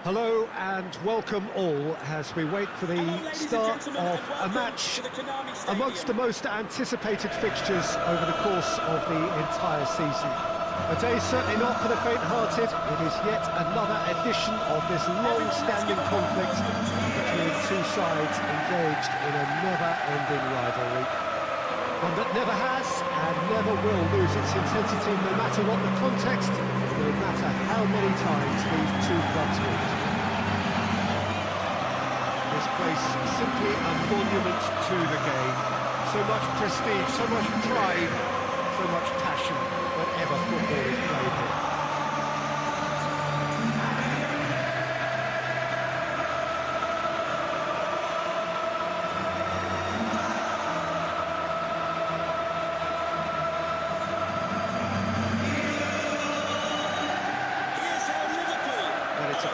Hello and welcome all as we wait for the start of a match amongst the most anticipated fixtures over the course of the entire season. A day certainly not for the faint-hearted. It is yet another edition of this long-standing conflict between two sides engaged in a never-ending rivalry. One that never has and never will lose its intensity no matter what the context, no matter how many times these two clubs meet. This place simply a monument to the game. So much prestige, so much pride, so much passion whenever football is played here.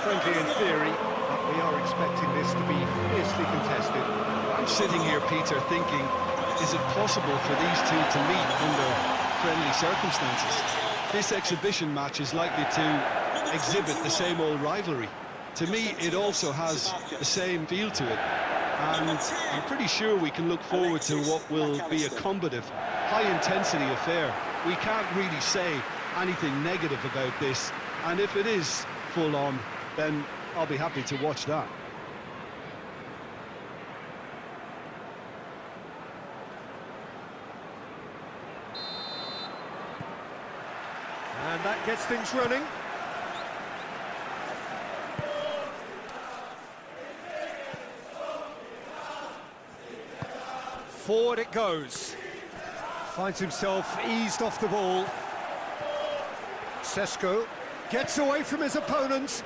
Friendly in theory, but we are expecting this to be fiercely contested. I'm sitting here, Peter, thinking, is it possible for these two to meet under friendly circumstances? This exhibition match is likely to exhibit the same old rivalry. To me, it also has the same feel to it. And I'm pretty sure we can look forward to what will be a combative, high-intensity affair. We can't really say anything negative about this, and if it is full-on, then I'll be happy to watch that. And that gets things running. Forward it goes. Finds himself eased off the ball. Sesko gets away from his opponent.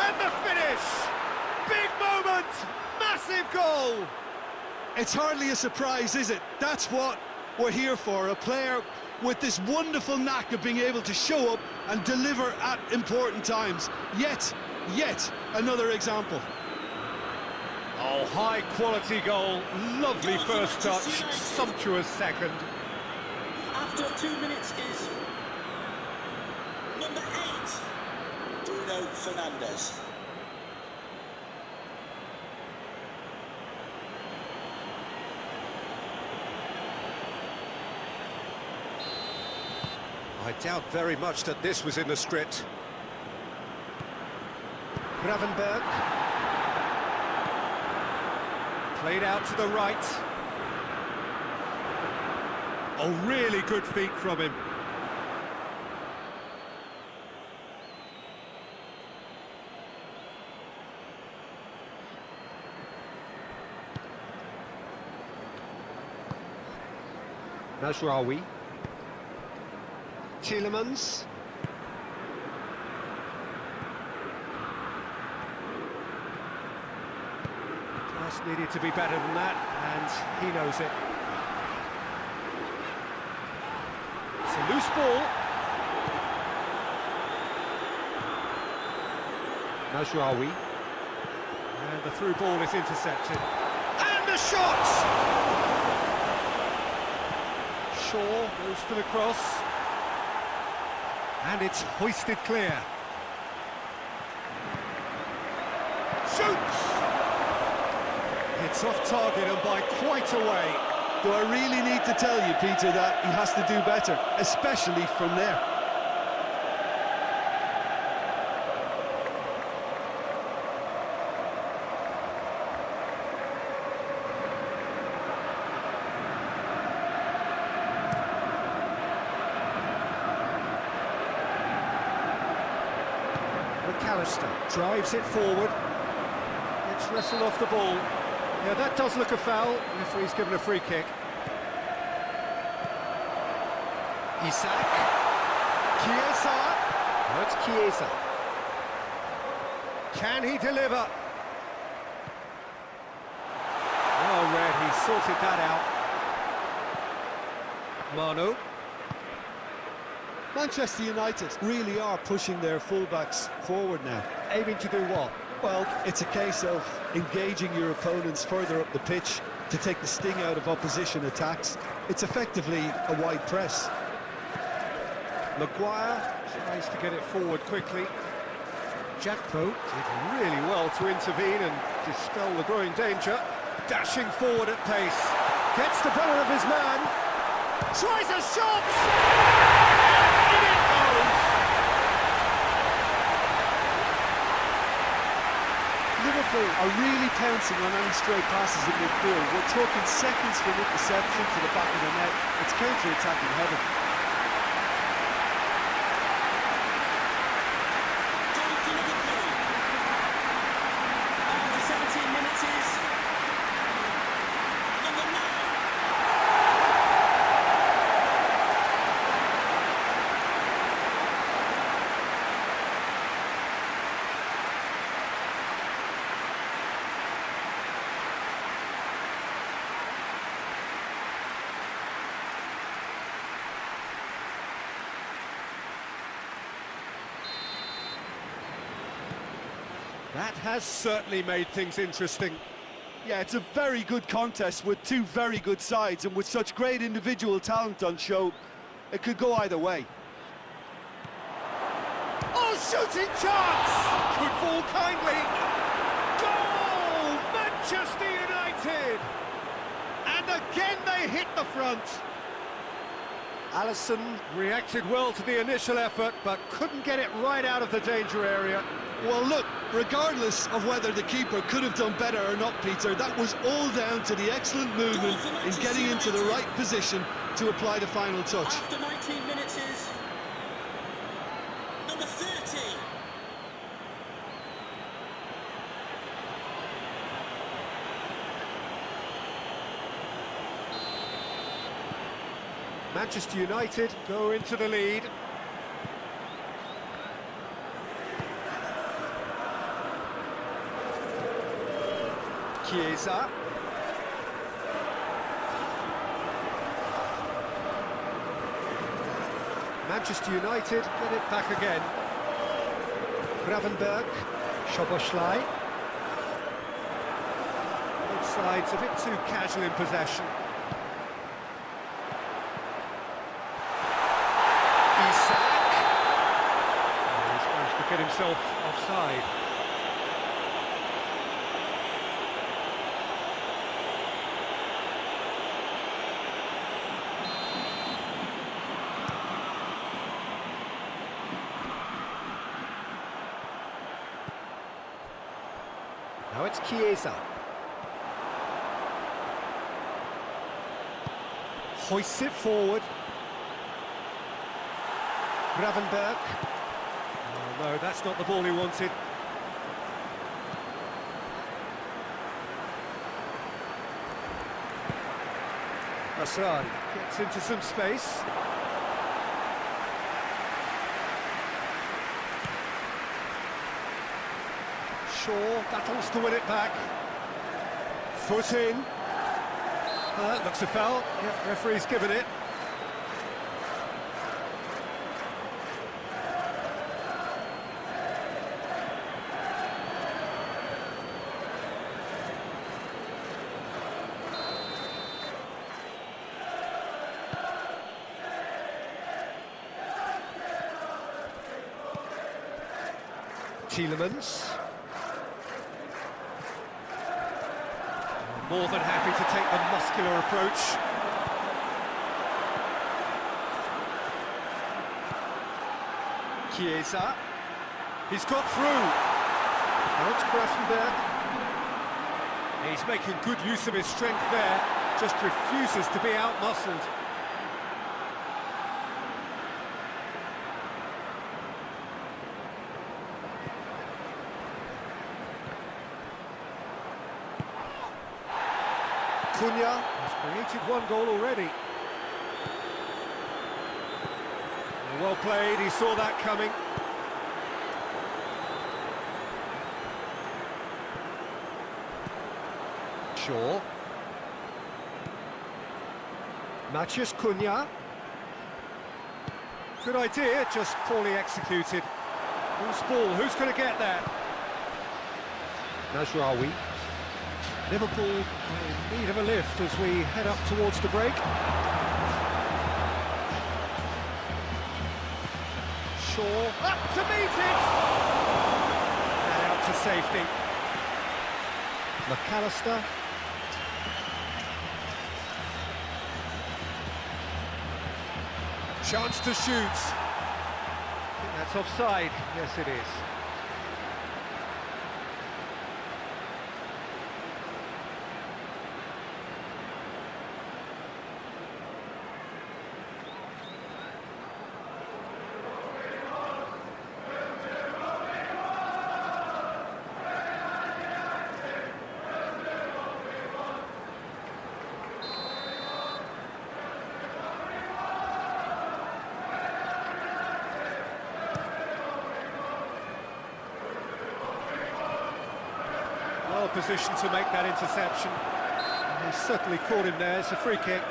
And the finish! Big moment! Massive goal! It's hardly a surprise, is it? That's what we're here for, a player with this wonderful knack of being able to show up and deliver at important times. Yet another example. Oh, high-quality goal, lovely first touch, sumptuous second. After 2 minutes is number 8. Bruno Fernandes. I doubt very much that this was in the script. Gravenberg. Played out to the right. Oh, really good feet from him. Mazraoui. Tielemans. Pass needed to be better than that, and he knows it. It's a loose ball. Mazraoui. And the through ball is intercepted. And the shot! Shaw goes for the cross, and it's hoisted clear. Shoots! It's off target and by quite a way. Do I really need to tell you, Peter, that he has to do better, especially from there? McAllister drives it forward, gets wrestled off the ball. Yeah, that does look a foul. Referee's given a free kick. Isak. Chiesa. Oh, it's Chiesa. Can he deliver? Oh, Red, he sorted that out. Manu. Manchester United really are pushing their fullbacks forward now. Aiming to do what? Well, it's a case of engaging your opponents further up the pitch to take the sting out of opposition attacks. It's effectively a wide press. Maguire tries to get it forward quickly. Jackpo did really well to intervene and dispel the growing danger. Dashing forward at pace. Gets the better of his man. Tries a shot! In it goes! Liverpool are really pouncing on any stray passes in midfield. We're talking seconds from interception to the back of the net. It's counter-attacking heaven. After 17 minutes is number 9. That has certainly made things interesting. Yeah, it's a very good contest with two very good sides, and with such great individual talent on show, it could go either way. Oh, shooting chance! Could fall kindly. Goal! Manchester United! And again they hit the front. Alisson reacted well to the initial effort, but couldn't get it right out of the danger area. Well, look, regardless of whether the keeper could have done better or not, Peter, that was all down to the excellent movement in getting into the right position to apply the final touch. After 19 minutes is number 30. Manchester United go into the lead. Chiesa. Manchester United get it back again. Gravenberg, Szoboszlai. Both sides a bit too casual in possession. Isak. He's managed to get himself offside. Now it's Chiesa. Hoists it forward. Gravenberg. Oh, no, that's not the ball he wanted. Masrari gets into some space. Shaw battles to win it back. Foot in. Looks a foul. Yeah, referee's given it. Tielemans. More than happy to take the muscular approach. Chiesa. He's got through. Now it's Gravenberg. He's making good use of his strength there. Just refuses to be out-muscled. Cunha has created one goal already. Well played, he saw that coming. Shaw. Matheus Cunha. Good idea, just poorly executed. Loose ball, who's going to get that? Mazraoui. Liverpool in need of a lift as we head up towards the break. Shaw up to meet it! to safety. McAllister. Chance to shoot. I think that's offside. Yes, it is. Well positioned to make that interception. He certainly caught him there. It's a free kick.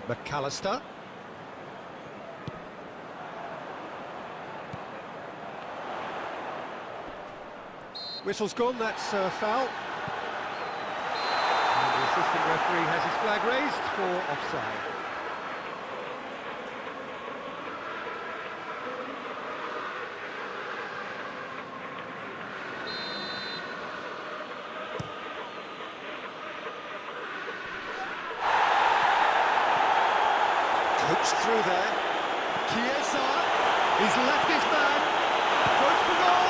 McAllister. Whistle's gone, that's a foul. And the assistant referee has his flag raised for offside. Coached through there. Chiesa, he's left his man, goes for goal!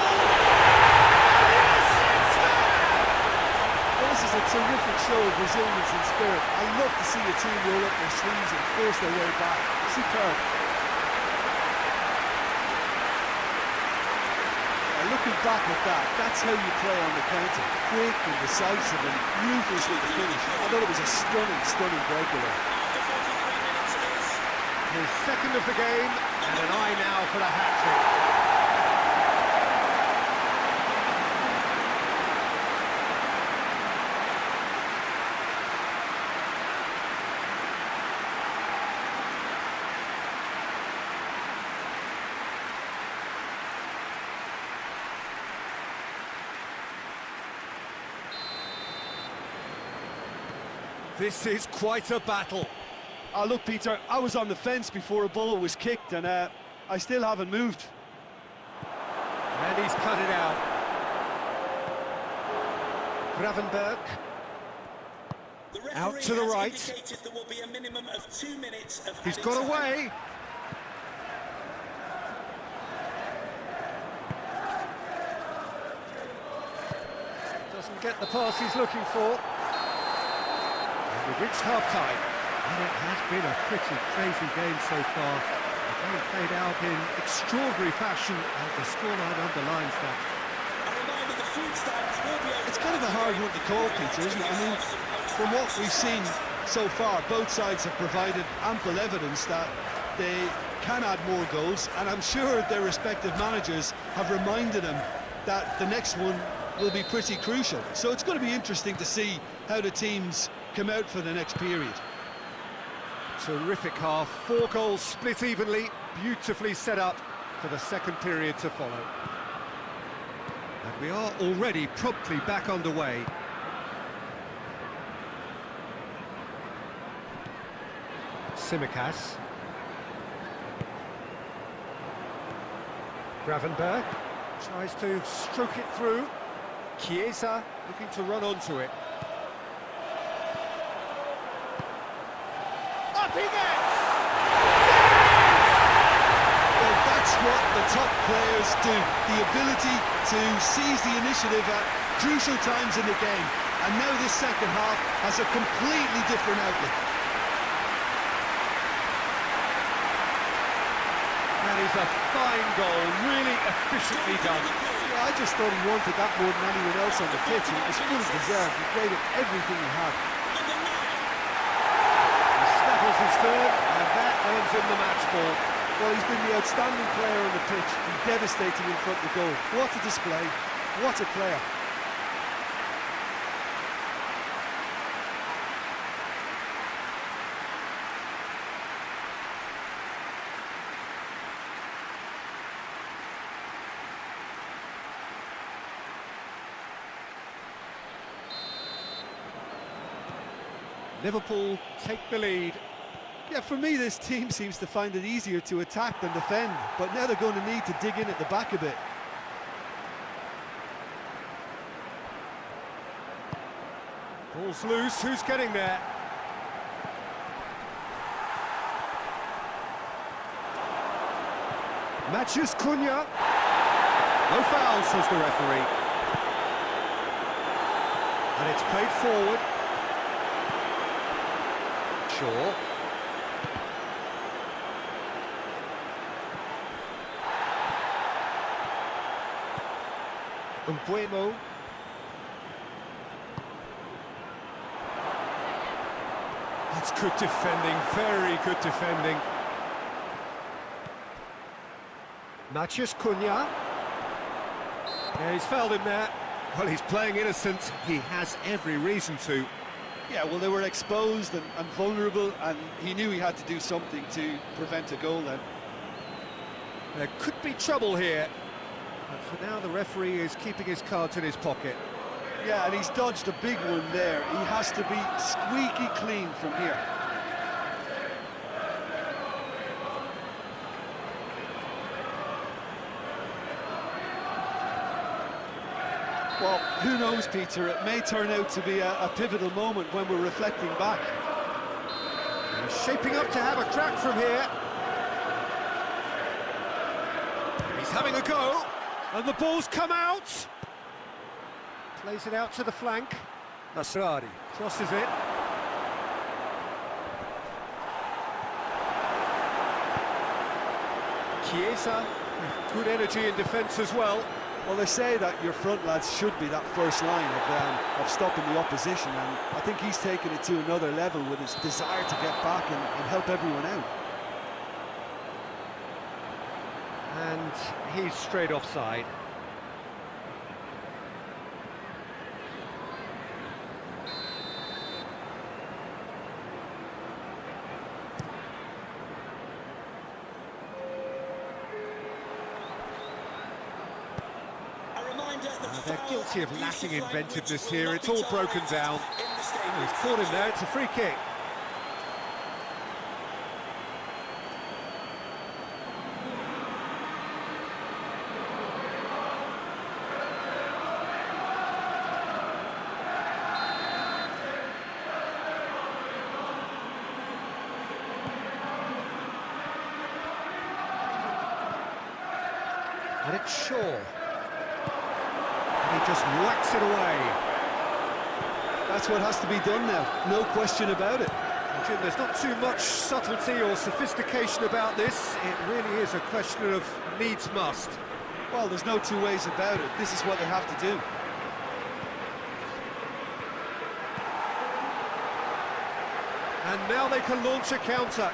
This is a terrific show of resilience and spirit. I love to see a team roll up their sleeves and force their way back. Superb. Looking back at that, that's how you play on the counter. Quick and decisive and ruthless with the finish. I thought it was a stunning, stunning breakaway. His second of the game, and an eye now for the hat-trick. This is quite a battle. Oh, look, Peter, I was on the fence before a ball was kicked, and I still haven't moved. And he's cut it out. Gravenberg. Out to the right. There will be a minimum of 2 minutes of He's got away. Doesn't get the pass he's looking for. We've reached half-time, and it has been a pretty crazy game so far. The game played out in extraordinary fashion, and the scoreline underlines that. It's kind of a hard one to call, Peter, isn't it? I mean, from what we've seen so far, both sides have provided ample evidence that they can add more goals, and I'm sure their respective managers have reminded them that the next one will be pretty crucial. So it's going to be interesting to see how the teams come out for the next period. Terrific half, 4 goals split evenly, beautifully set up for the second period to follow. And we are already promptly back underway. Tsimikas. Gravenberg tries to stroke it through. Chiesa looking to run onto it. Up he gets! Well, that's what the top players do. The ability to seize the initiative at crucial times in the game. And now this second half has a completely different outlook. That is a fine goal, really efficiently done. Yeah, I just thought he wanted that more than anyone else on the pitch, and it was fully deserved. He gave it everything he had. He snaffles his turn, and that earns him the match ball. Well, he's been the outstanding player on the pitch, and devastating in front of the goal. What a display, what a player. Liverpool take the lead. Yeah, for me, this team seems to find it easier to attack than defend, but now they're going to need to dig in at the back a bit. Ball's loose, who's getting there? Matches Cunha. No foul, says the referee. And it's played forward. Shaw. Mbuemo. That's good defending, very good defending. Matches Cunha. Yeah, he's fouled him there. Well, he's playing innocent. He has every reason to. Yeah, well, they were exposed and vulnerable, and he knew he had to do something to prevent a goal then. There could be trouble here. But for now, the referee is keeping his cards in his pocket. Yeah, and he's dodged a big one there. He has to be squeaky clean from here. Well, who knows, Peter? It may turn out to be a pivotal moment when we're reflecting back. He's shaping up to have a crack from here. He's having a go, and the ball's come out. Plays it out to the flank. Nasrani crosses it. Chiesa, good energy in defence as well. Well, they say that your front lads should be that first line of stopping the opposition, and I think he's taken it to another level with his desire to get back and help everyone out. And he's straight offside. They're guilty of lacking inventiveness here. It's all broken down. Oh, he's caught him there. It's a free kick. And it's Shaw. He just whacks it away. That's what has to be done now, no question about it. Well, Jim, there's not too much subtlety or sophistication about this. It really is a question of needs must. Well, there's no two ways about it. This is what they have to do. And now they can launch a counter.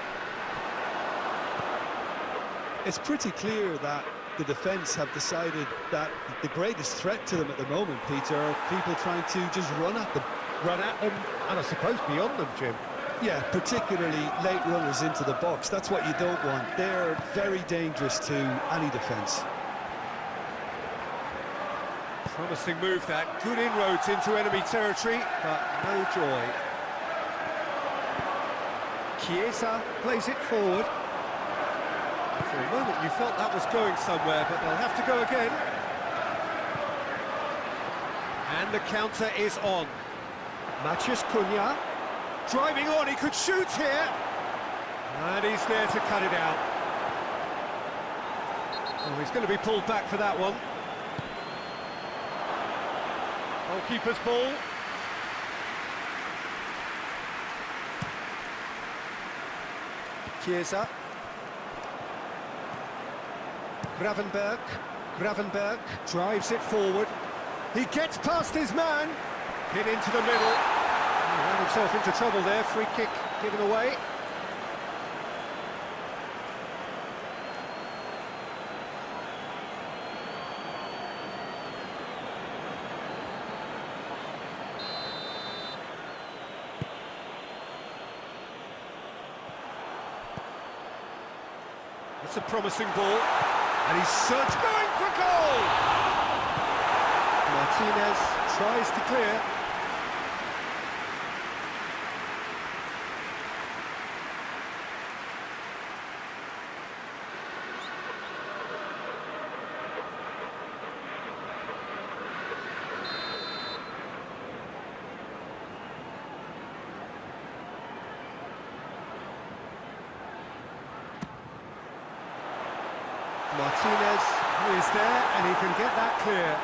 It's pretty clear that the defence have decided that the greatest threat to them at the moment, Peter, are people trying to just run at them. Run at them, and I suppose beyond them, Jim. Yeah, particularly late runners into the box. That's what you don't want. They're very dangerous to any defence. Promising move that. Good inroads into enemy territory, but no joy. Chiesa plays it forward. For a moment you felt that was going somewhere, but they'll have to go again. And the counter is on. Matches Cunha. Driving on, he could shoot here. And he's there to cut it out. Oh, he's going to be pulled back for that one. Goalkeeper's ball. Chiesa. Gravenberg drives it forward. He gets past his man. Hit into the middle. He ran himself into trouble there. Free kick given away. It's a promising ball. And he's going for goal! Martinez tries to clear. Martinez is there, and he can get that clear.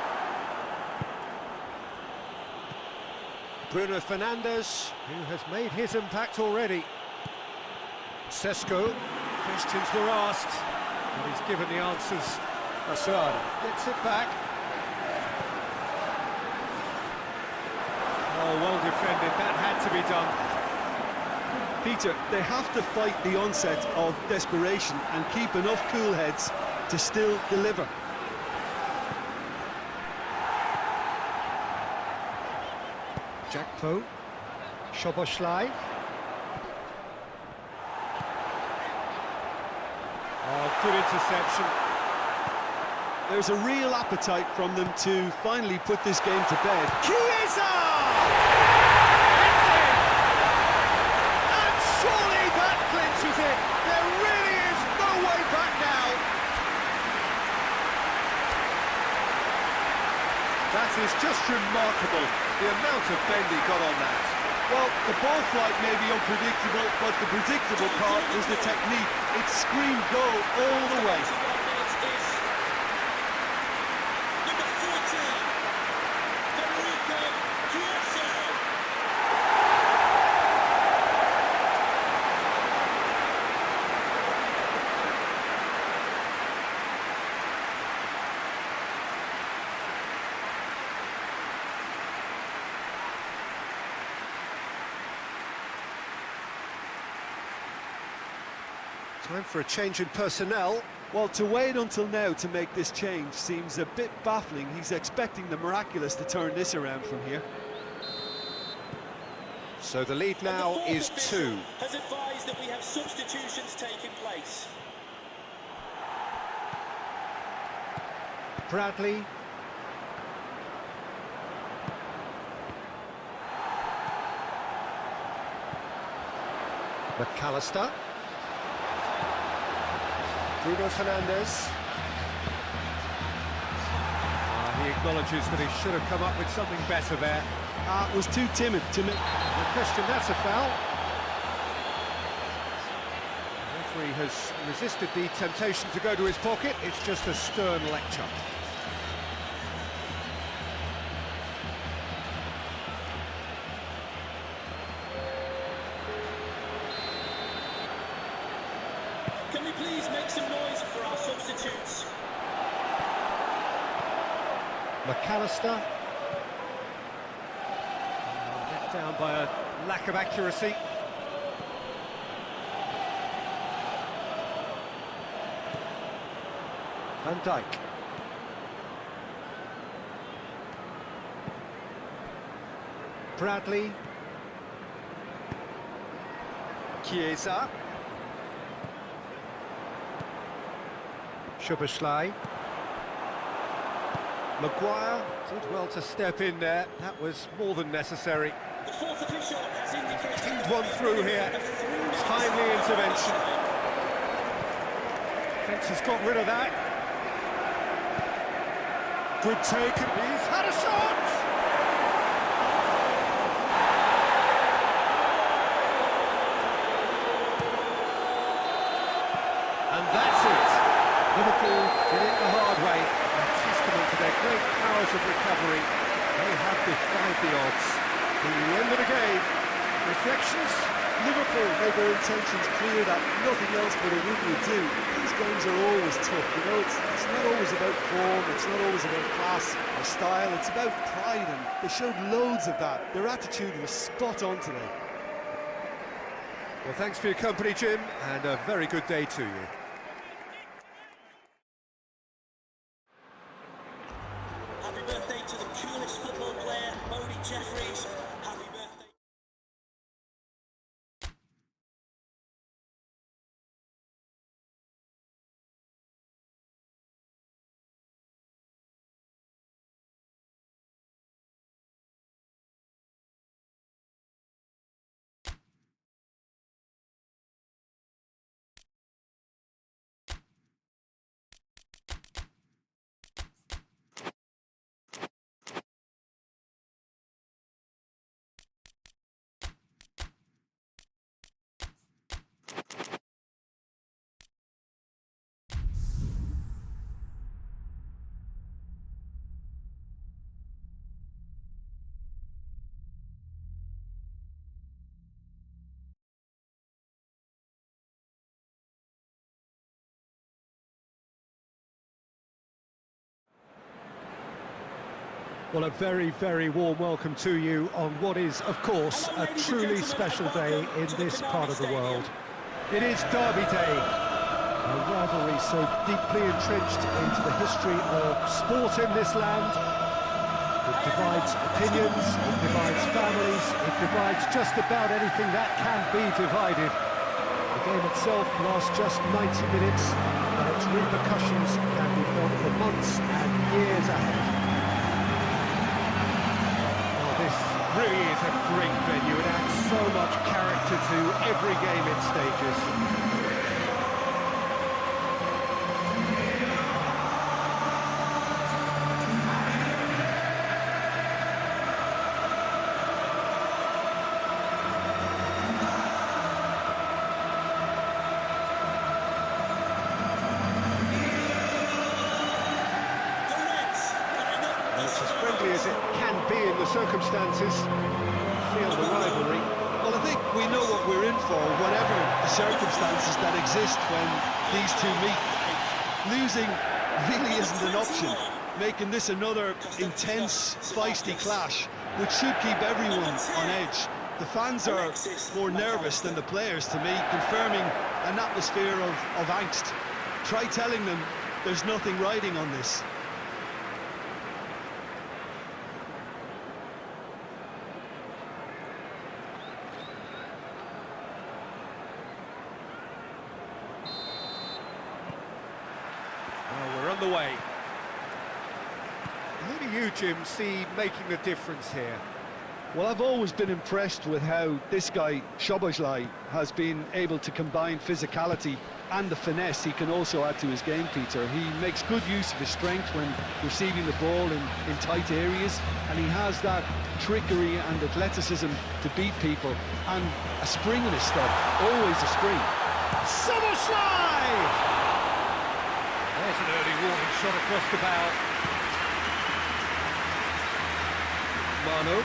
Bruno Fernandes, who has made his impact already. Sesko, questions were asked, but he's given the answers. Asada gets it back. Oh, well defended, that had to be done. Peter, they have to fight the onset of desperation and keep enough cool heads to still deliver. Jakpo, Szoboszlai. Oh, good interception. There's a real appetite from them to finally put this game to bed. Chiesa! It's in! And surely that clinches it. There really is no way back now. That is just remarkable, the amount of bend he got on that. Well, the ball flight may be unpredictable, but the predictable part was the technique. It screamed goal all the way. Time for a change in personnel. Well, to wait until now to make this change seems a bit baffling. He's expecting the miraculous to turn this around from here. So the lead now is 2. Has advised that we have substitutions taking place. Bradley. McAllister. Bruno Fernandes. He acknowledges that he should have come up with something better there. Was too timid to make... No question, that's a foul. The referee has resisted the temptation to go to his pocket. It's just a stern lecture. Can we please make some noise for our substitutes? McAllister. Let down by a lack of accuracy. Van Dijk. Bradley. Chiesa. Szoboszlai. Maguire did well to step in there. That was more than necessary. The fourth official has indicated... Pinged one through here. Timely intervention. Defence has got rid of that. Good take. He's had a shot! And that's it. Liverpool did it the hard way. A testament to their great powers of recovery. They have defied the odds. The end of the game. Reflections? Liverpool made their intentions clear that nothing else but a win would do. These games are always tough, you know, it's not always about form, it's not always about class or style, it's about pride, and they showed loads of that. Their attitude was spot on today. Well, thanks for your company, Jim, and a very good day to you. Happy birthday to the coolest football player, Modi Jeffries. Well, a very, very warm welcome to you on what is, of course, a truly special day in this part of the world. It is Derby Day, a rivalry so deeply entrenched into the history of sport in this land. It divides opinions, it divides families, it divides just about anything that can be divided. The game itself lasts just 90 minutes, and its repercussions can be felt for months and years ahead. Really is a great venue. It adds so much character to every game it stages. It's as friendly as it can be in the circumstances. Feel the rivalry. Well, I think we know what we're in for, whatever the circumstances that exist when these two meet. Losing really isn't an option, making this another intense, feisty clash, which should keep everyone on edge. The fans are more nervous than the players, to me, confirming an atmosphere of angst. Try telling them there's nothing riding on this. We're on the way. Who do you, Jim, see making the difference here? Well, I've always been impressed with how this guy, Szoboszlai, has been able to combine physicality and the finesse he can also add to his game, Peter. He makes good use of his strength when receiving the ball in tight areas, and he has that trickery and athleticism to beat people, and a spring in his step, always a spring. Szoboszlai! There's an early warning shot across the bow. Manu.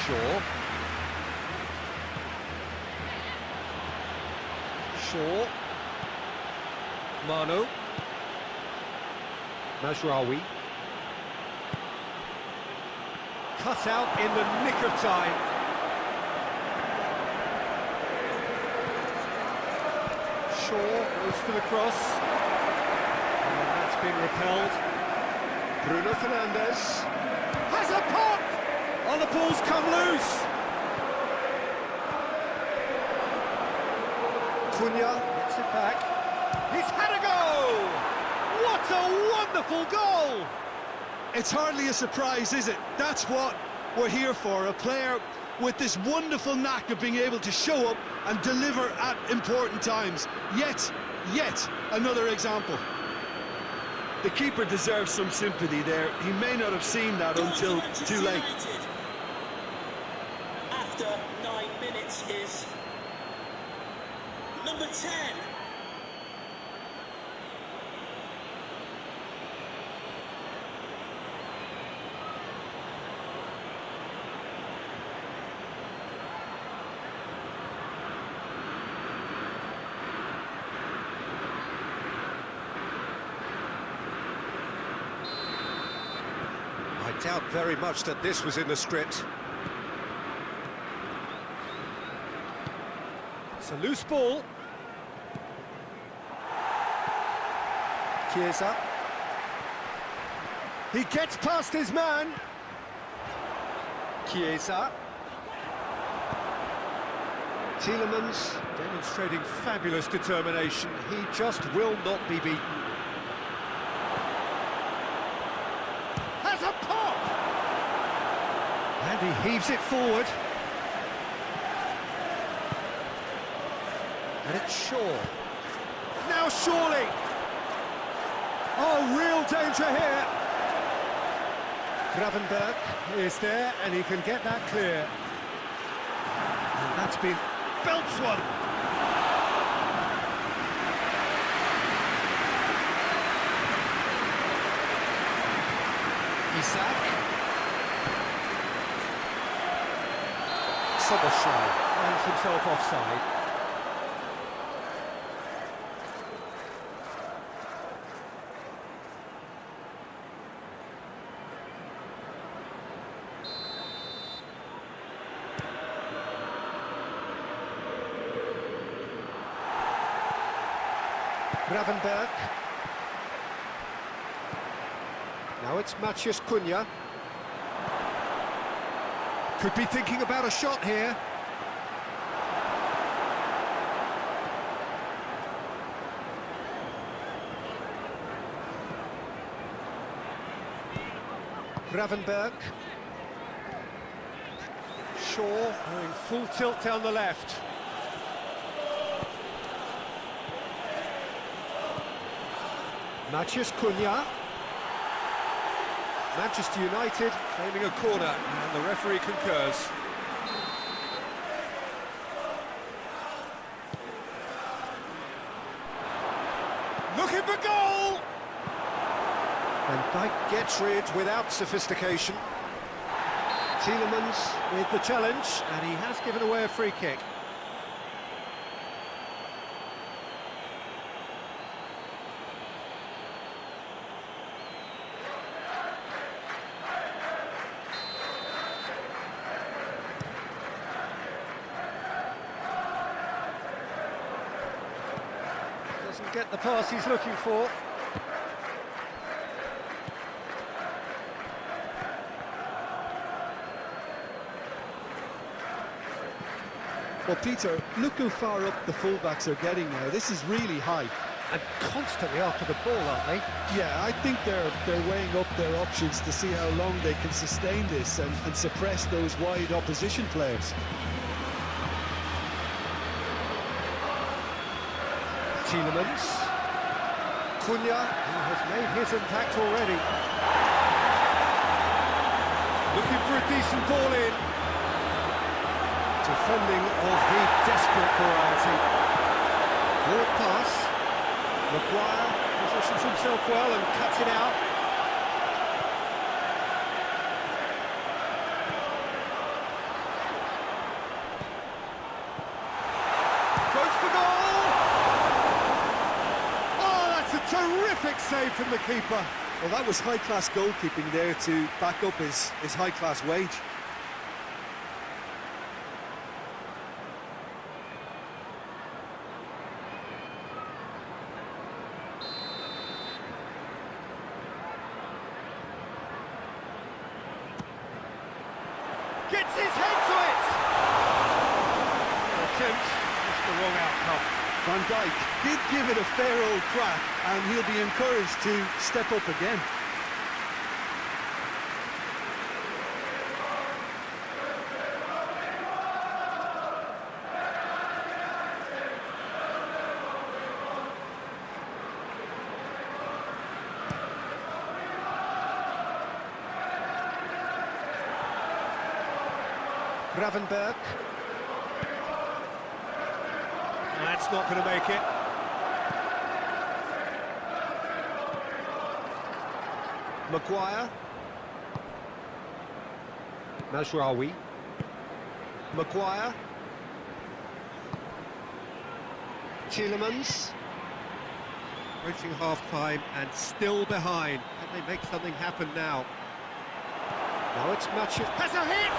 Shaw. Shaw. Manu. Mazraoui. Cut out in the nick of time. Shaw goes for the cross. And that's been repelled. Bruno Fernandes has a pop! Oh, the ball's come loose! Cunha gets it back. He's had a go! What a wonderful goal! It's hardly a surprise, is it? That's what we're here for, a player with this wonderful knack of being able to show up and deliver at important times. Yet another example. The keeper deserves some sympathy there. He may not have seen that until too late. After 9 minutes is number 10. I doubt very much that this was in the script. It's a loose ball. Chiesa. He gets past his man. Chiesa. Tielemans demonstrating fabulous determination. He just will not be beaten. Has a pop! And he heaves it forward. And it's Shaw. Now surely! Oh, real danger here. Gravenberg is there, and he can get that clear. And that's been belts one. Isak. Szoboszlai finds himself offside. Gravenberg. Now it's Matheus Cunha. Could be thinking about a shot here. Gravenberg. Shaw going full tilt down the left. Matheus Cunha. Manchester United claiming a corner, and the referee concurs. Looking for goal! And Dijk gets rid without sophistication. Tielemans with the challenge, and he has given away a free kick. Doesn't get the pass he's looking for. Well, Peter, look how far up the fullbacks are getting now. This is really high. And constantly after the ball, aren't they? Yeah, I think they're weighing up their options to see how long they can sustain this and suppress those wide opposition players. Tielemans. Cunha, who has made his impact already. Looking for a decent ball in. Defending of the desperate variety. Forward pass. Maguire positions himself well and cuts it out. Goes for goal! Oh, that's a terrific save from the keeper. Well, that was high-class goalkeeping there to back up his high-class wage. Gets his head to it! Attempts, just the wrong outcome. Van Dijk did give it a fair old crack, and he'll be encouraged to step up again. Gravenberg. That's not going to make it. Maguire. Mazraoui. Maguire. Tielemans. Reaching half-time and still behind. Can they make something happen now? Now it's Matheus. Has a hit!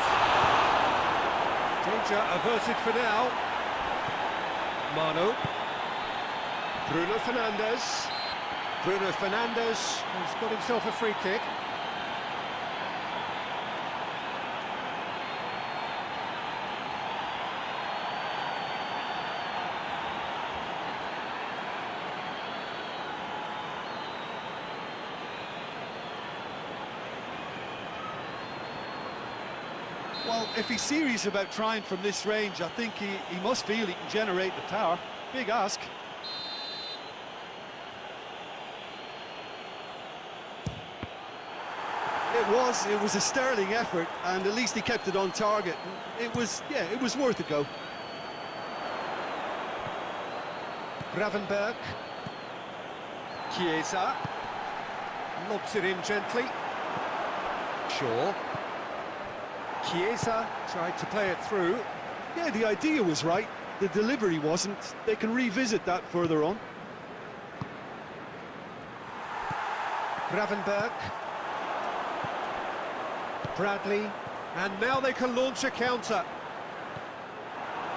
Danger averted for now. Mano. Bruno Fernandes. Bruno Fernandes has got himself a free kick. Well, if he's serious about trying from this range, I think he must feel he can generate the power. Big ask. It was a sterling effort, and at least he kept it on target. It was worth a go. Gravenberg. Chiesa. Lobs it in gently. Shaw. Chiesa tried to play it through. Yeah, the idea was right. The delivery wasn't. They can revisit that further on. Gravenberg. Bradley. And now they can launch a counter.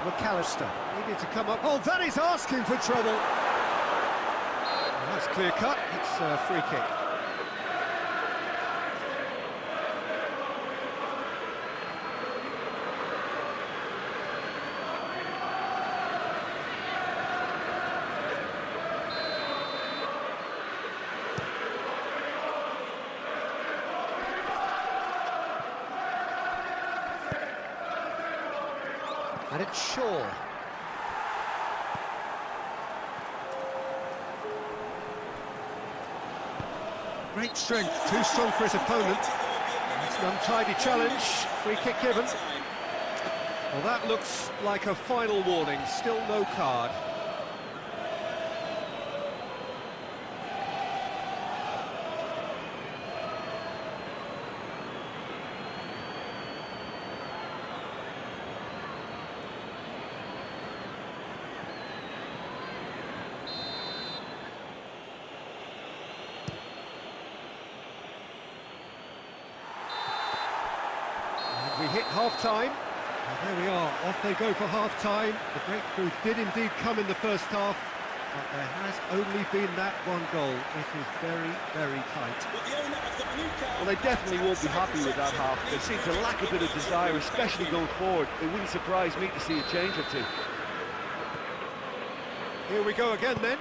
McAllister needed to come up. Oh, that is asking for trouble. That's clear cut, it's a free kick. And it's Shaw. Great strength, too strong for his opponent. It's an untidy challenge, free kick given. Well, that looks like a final warning, still no card. We hit half-time, and there we are, off they go for half-time. The breakthrough did indeed come in the first half, but there has only been that one goal. It is very, very tight. Well, they definitely won't be happy with that half. There seems to lack a bit of desire, especially going forward. It wouldn't surprise me to see a change or two. Here we go again then.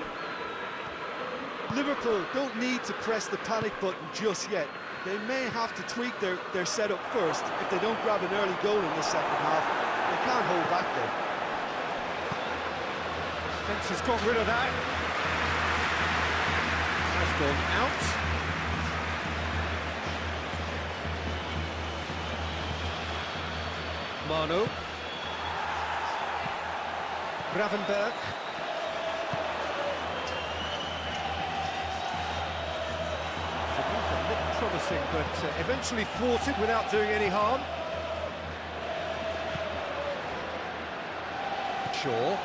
Liverpool don't need to press the panic button just yet. They may have to tweak their setup first. If they don't grab an early goal in the second half, they can't hold back there. Defence has got rid of that. Has gone out. Manu. Gravenberg. Promising, but eventually thwarted without doing any harm. Shaw.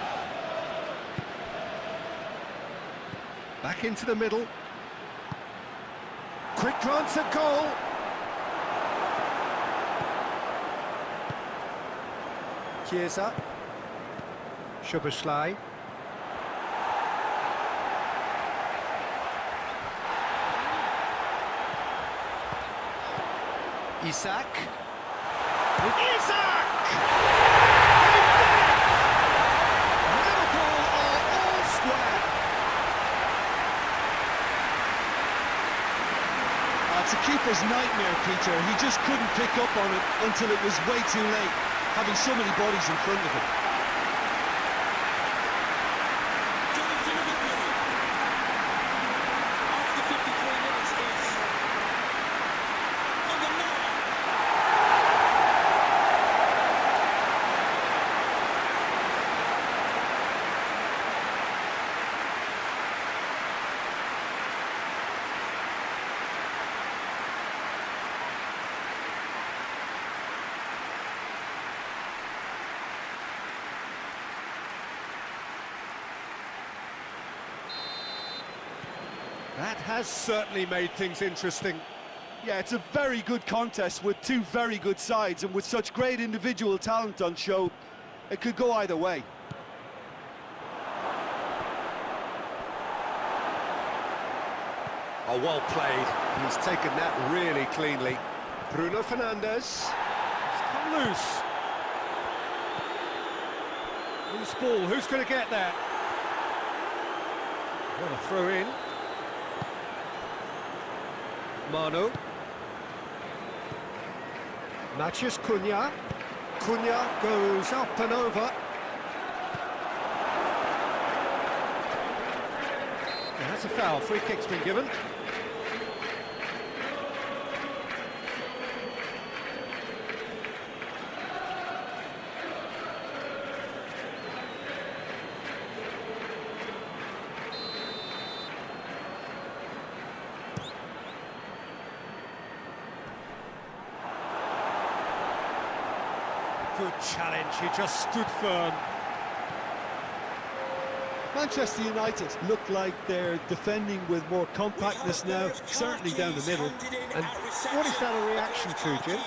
Back into the middle. Quick glance at goal. Chiesa. Szoboszlai. Isak. Isak! Liverpool are all square. It's a keeper's nightmare, Peter. He just couldn't pick up on it until it was way too late, having so many bodies in front of him. That has certainly made things interesting. Yeah, it's a very good contest with two very good sides, and with such great individual talent on show, it could go either way. Oh, well played. He's taken that really cleanly. Bruno Fernandes. It's come loose. Loose ball, who's going to get that? What a throw in. Manu. Matches Cunha. Cunha goes up and over. And that's a foul. Free kick's been given. Good challenge, he just stood firm. Manchester United look like they're defending with more compactness now, certainly down the middle. And what is that a reaction to, Jim?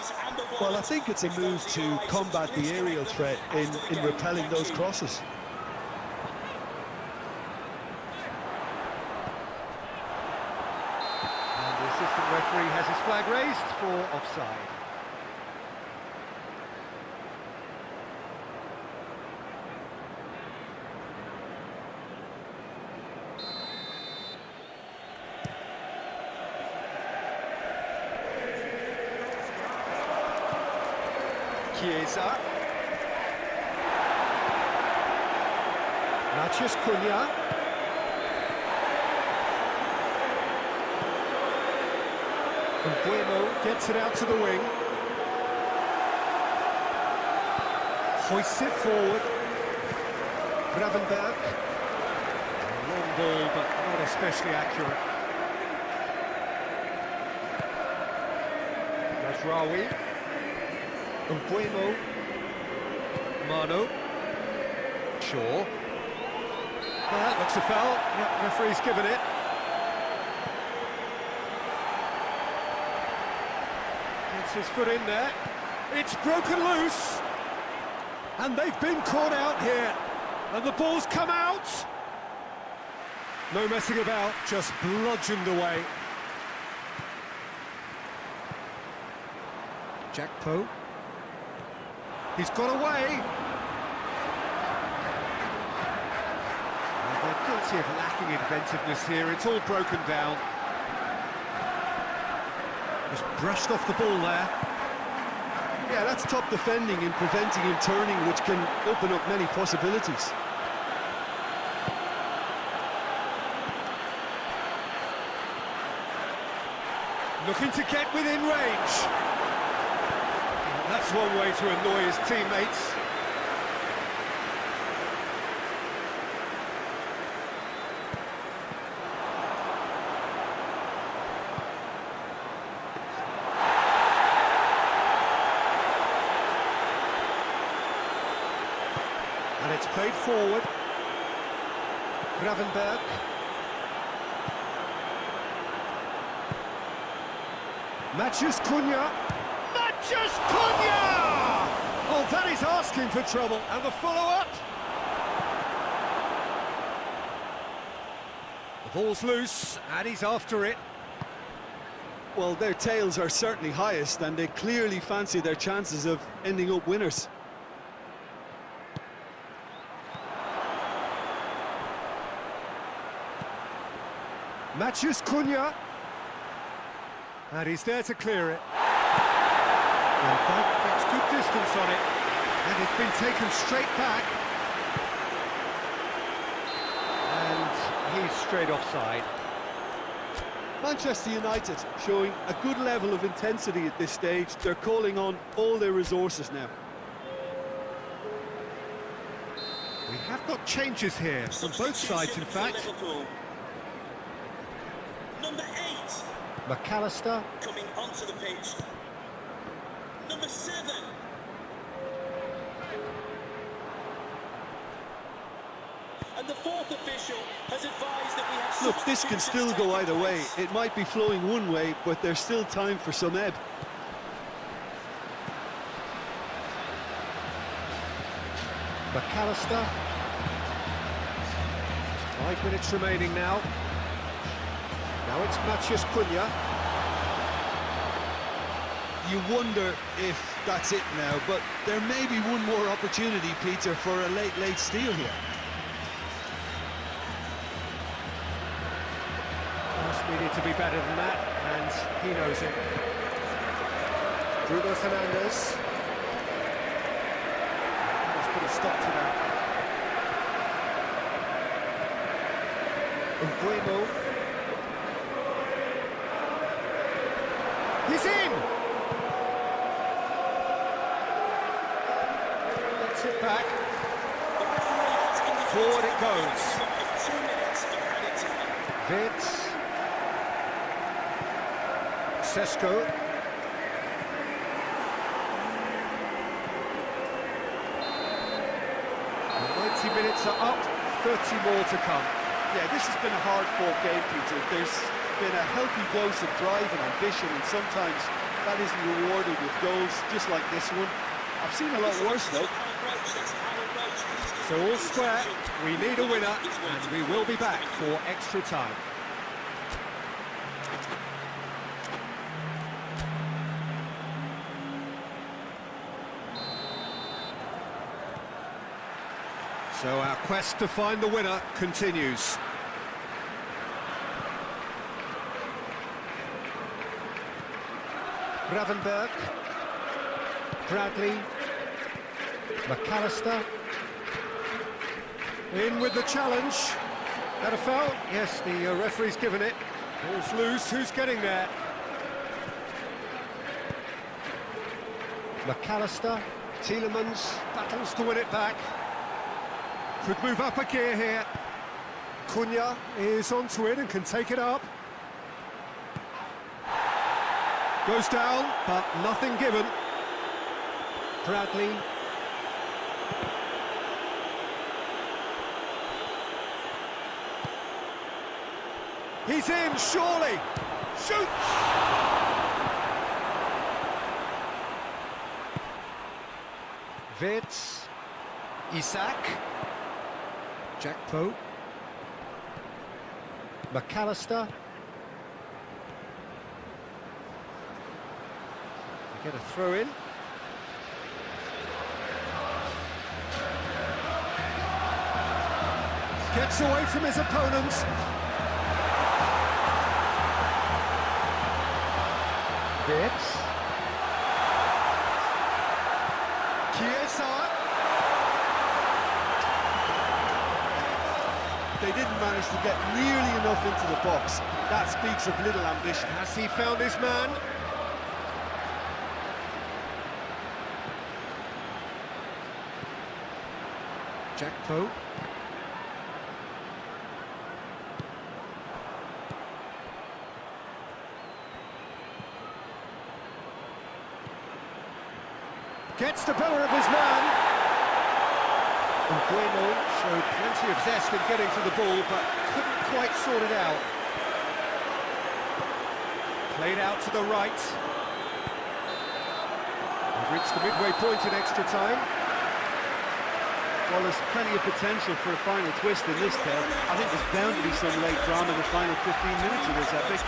Well, I think it's a move to combat the aerial threat in repelling those crosses. flag raised for offside. Chiesa. Matheus Cunha. And Bueno gets it out to the wing. Hoists it forward. Gravenberg. Long ball, but not especially accurate. Mazraoui. And Bueno. Mano. Shaw. That looks a foul. Yep, referee's given it. Gets his foot in there. It's broken loose. And they've been caught out here. And the ball's come out. No messing about, just bludgeoned away. Jack Poe. He's got away. They're guilty of lacking inventiveness here. It's all broken down. Just brushed off the ball there. Yeah, that's top defending and preventing him turning, which can open up many possibilities. Looking to get within range. That's one way to annoy his teammates. And it's played forward. Gravenberg. Matheus Cunha. Matheus Cunha! Oh, that is asking for trouble. And the follow-up. The ball's loose, and he's after it. Well, their tails are certainly highest, and they clearly fancy their chances of ending up winners. Matheus Cunha. And he's there to clear it. And that gets good distance on it. And it's been taken straight back. And he's straight offside. Manchester United showing a good level of intensity at this stage. They're calling on all their resources now. We have got changes here on both sides, in fact. Number 8 McAllister. coming onto the pitch. Number 7. And the fourth official has advised that we have. Look, this can still go either way. It might be flowing one way, but there's still time for some ebb. McAllister. 5 minutes remaining now. Now it's Matheus Cunha. You wonder if that's it now, but there may be one more opportunity, Peter, for a late steal here. Just needed to be better than that, and he knows it. Bruno Fernandes. Let's put a stop to that. And Bueno. He's in! Gets it back. Forward it goes. 2 minutes of added time. Vitz. Sesko. 90 minutes are up, 30 more to come. Yeah, this has been a hard-fought game, Peter. There's been a healthy dose of drive and ambition, and sometimes that isn't rewarded with goals, just like this one. I've seen a lot worse, though. So all square, we need a winner, and we will be back for extra time. So our quest to find the winner continues. Gravenberg, Bradley, McAllister, in with the challenge. That a foul? Yes, the referee's given it. Ball's loose, who's getting there? McAllister, Tielemans battles to win it back. Could move up a gear here. Cunha is onto it and can take it up. Goes down, but nothing given. Bradley. He's in, surely. Shoots! Wirtz. Isak. Jack Poe. McAllister. Get a throw in. Gets away from his opponents. Wirtz. Chiesa. They didn't manage to get nearly enough into the box. That speaks of little ambition. Has he found his man? Jack Poe. Gets the better of his man. And Bueno showed plenty of zest in getting to the ball, but couldn't quite sort it out. Played out to the right. We've reached the midway point in extra time. Well, there's plenty of potential for a final twist in this tale. I think there's bound to be some late drama in the final 15 minutes of this epic.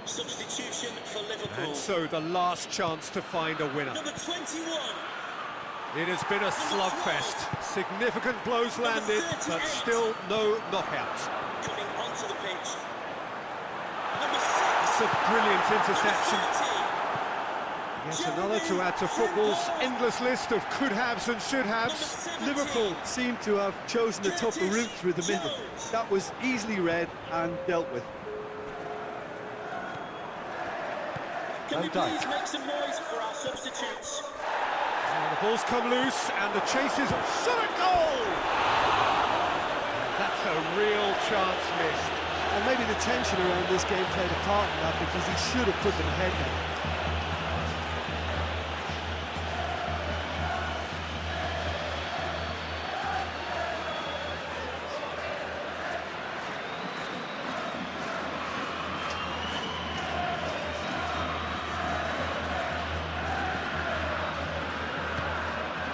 Substitution for Liverpool. And so the last chance to find a winner. Number 21. It has been a slugfest. Significant blows landed, but still no knockouts. Coming onto the pitch. Number 6. It's a brilliant interception. Yes, another to add to football's endless list of could-haves and should-haves. Liverpool seem to have chosen a tougher route through the middle. That was easily read and dealt with. Can we please make some noise for our substitutes? And the ball's come loose, and the chase is shot at goal! That's a real chance missed. And maybe the tension around this game played a part in that, because he should have put them ahead now.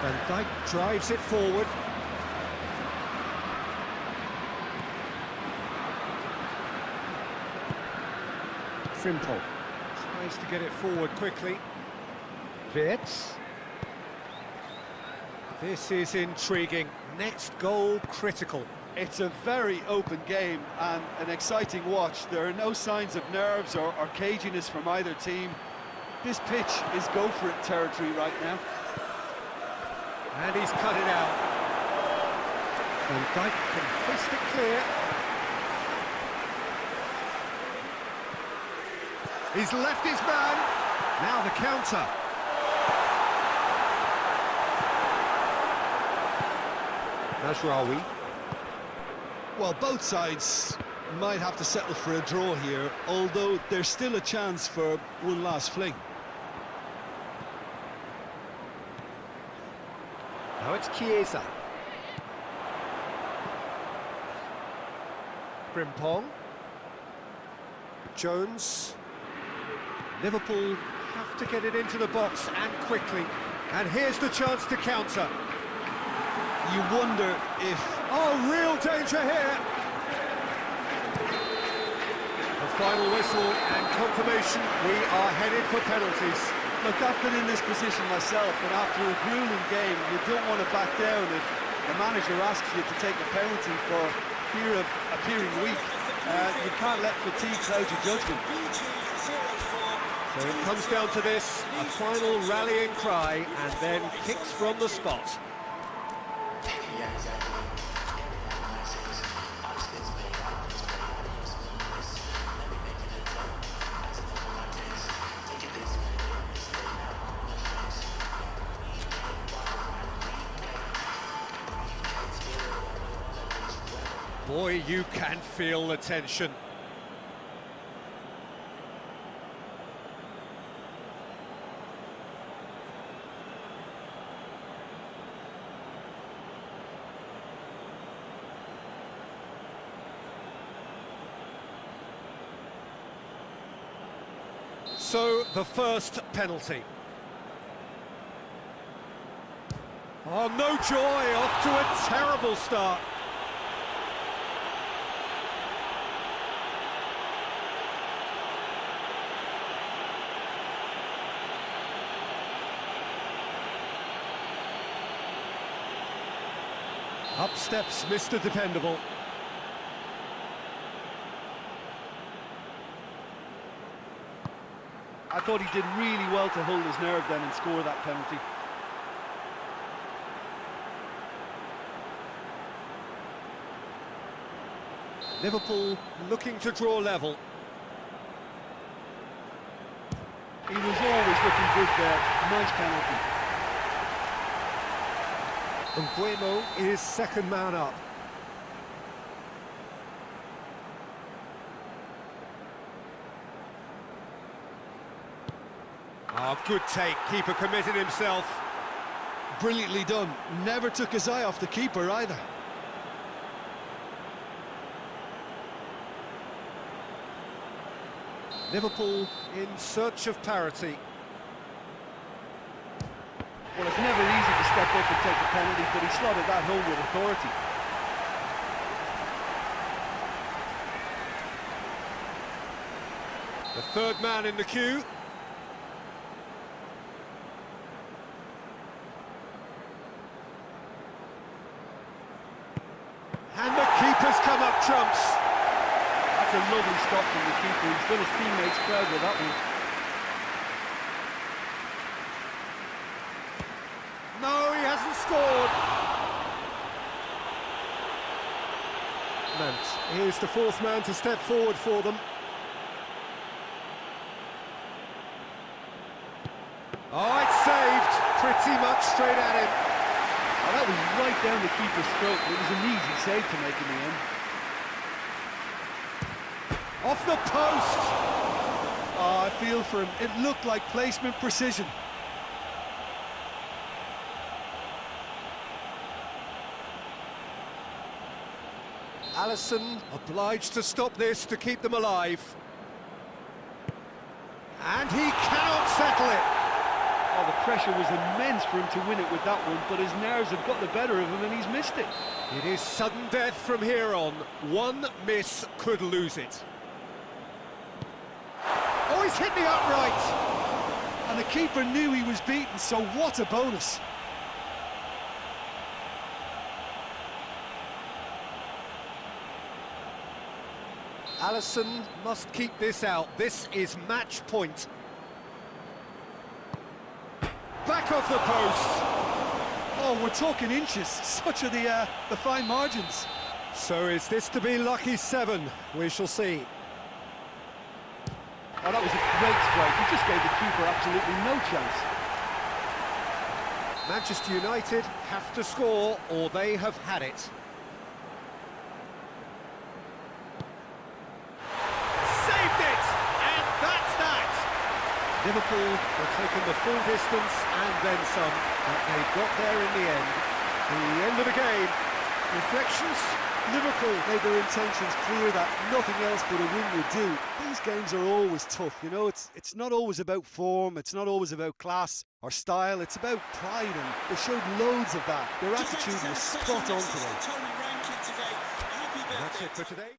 Van Dijk drives it forward. Frimpong tries to get it forward quickly. Wirtz. This is intriguing. Next goal critical. It's a very open game and an exciting watch. There are no signs of nerves or caginess from either team. This pitch is go-for-it territory right now. And he's cut it out. Van Dijk can hoist it clear. He's left his man. Now the counter. Nasraoui. Well, both sides might have to settle for a draw here, although there's still a chance for one last fling. Now it's Chiesa. Frimpong. Jones. Liverpool have to get it into the box and quickly. And here's the chance to counter. You wonder if... Oh, real danger here! The final whistle and confirmation, we are headed for penalties. Look, I've been in this position myself, and after a grueling game, you don't want to back down if the manager asks you to take a penalty for fear of appearing weak. You can't let fatigue cloud your judgment. So it comes down to this, a final rallying cry, and then kicks from the spot. Boy, you can feel the tension. So, the first penalty. Oh, no joy, off to a terrible start. Up steps Mr. Dependable. I thought he did really well to hold his nerve then and score that penalty. Liverpool looking to draw level. He was always looking good there. Nice penalty. Nguemo is second man up. Oh, good take. Keeper committed himself. Brilliantly done. Never took his eye off the keeper either. Liverpool in search of parity. Well, it's never easy to step up and take a penalty, but he slotted that home with authority. The third man in the queue. And the keeper's come up trumps. That's a lovely stop from the keeper. He's got his teammates proud with that one. No, he hasn't scored. Mount, here's the fourth man to step forward for them. Oh, it's saved. Pretty much straight at him. Oh, that was right down the keeper's throat. It was an easy save to make in the end. Off the post. Oh, I feel for him. It looked like placement precision. Alisson obliged to stop this to keep them alive. And he cannot settle it. Oh, the pressure was immense for him to win it with that one, but his nerves have got the better of him and he's missed it. It is sudden death from here on. One miss could lose it. Oh, he's hit the upright. And the keeper knew he was beaten, so what a bonus. Alisson must keep this out. This is match point. Back off the post. Oh, we're talking inches. Such are the fine margins. So is this to be lucky 7? We shall see. Oh, that was a great strike. He just gave the keeper absolutely no chance. Manchester United have to score or they have had it. Saved it! And that's that! Liverpool have taken the full distance and then some, but they got there in the end. The end of the game. Reflections? Liverpool made their intentions clear that nothing else but a win would do. These games are always tough, you know, it's not always about form, it's not always about class or style, it's about pride, and they showed loads of that. Their attitude was spot on today. That's it for today.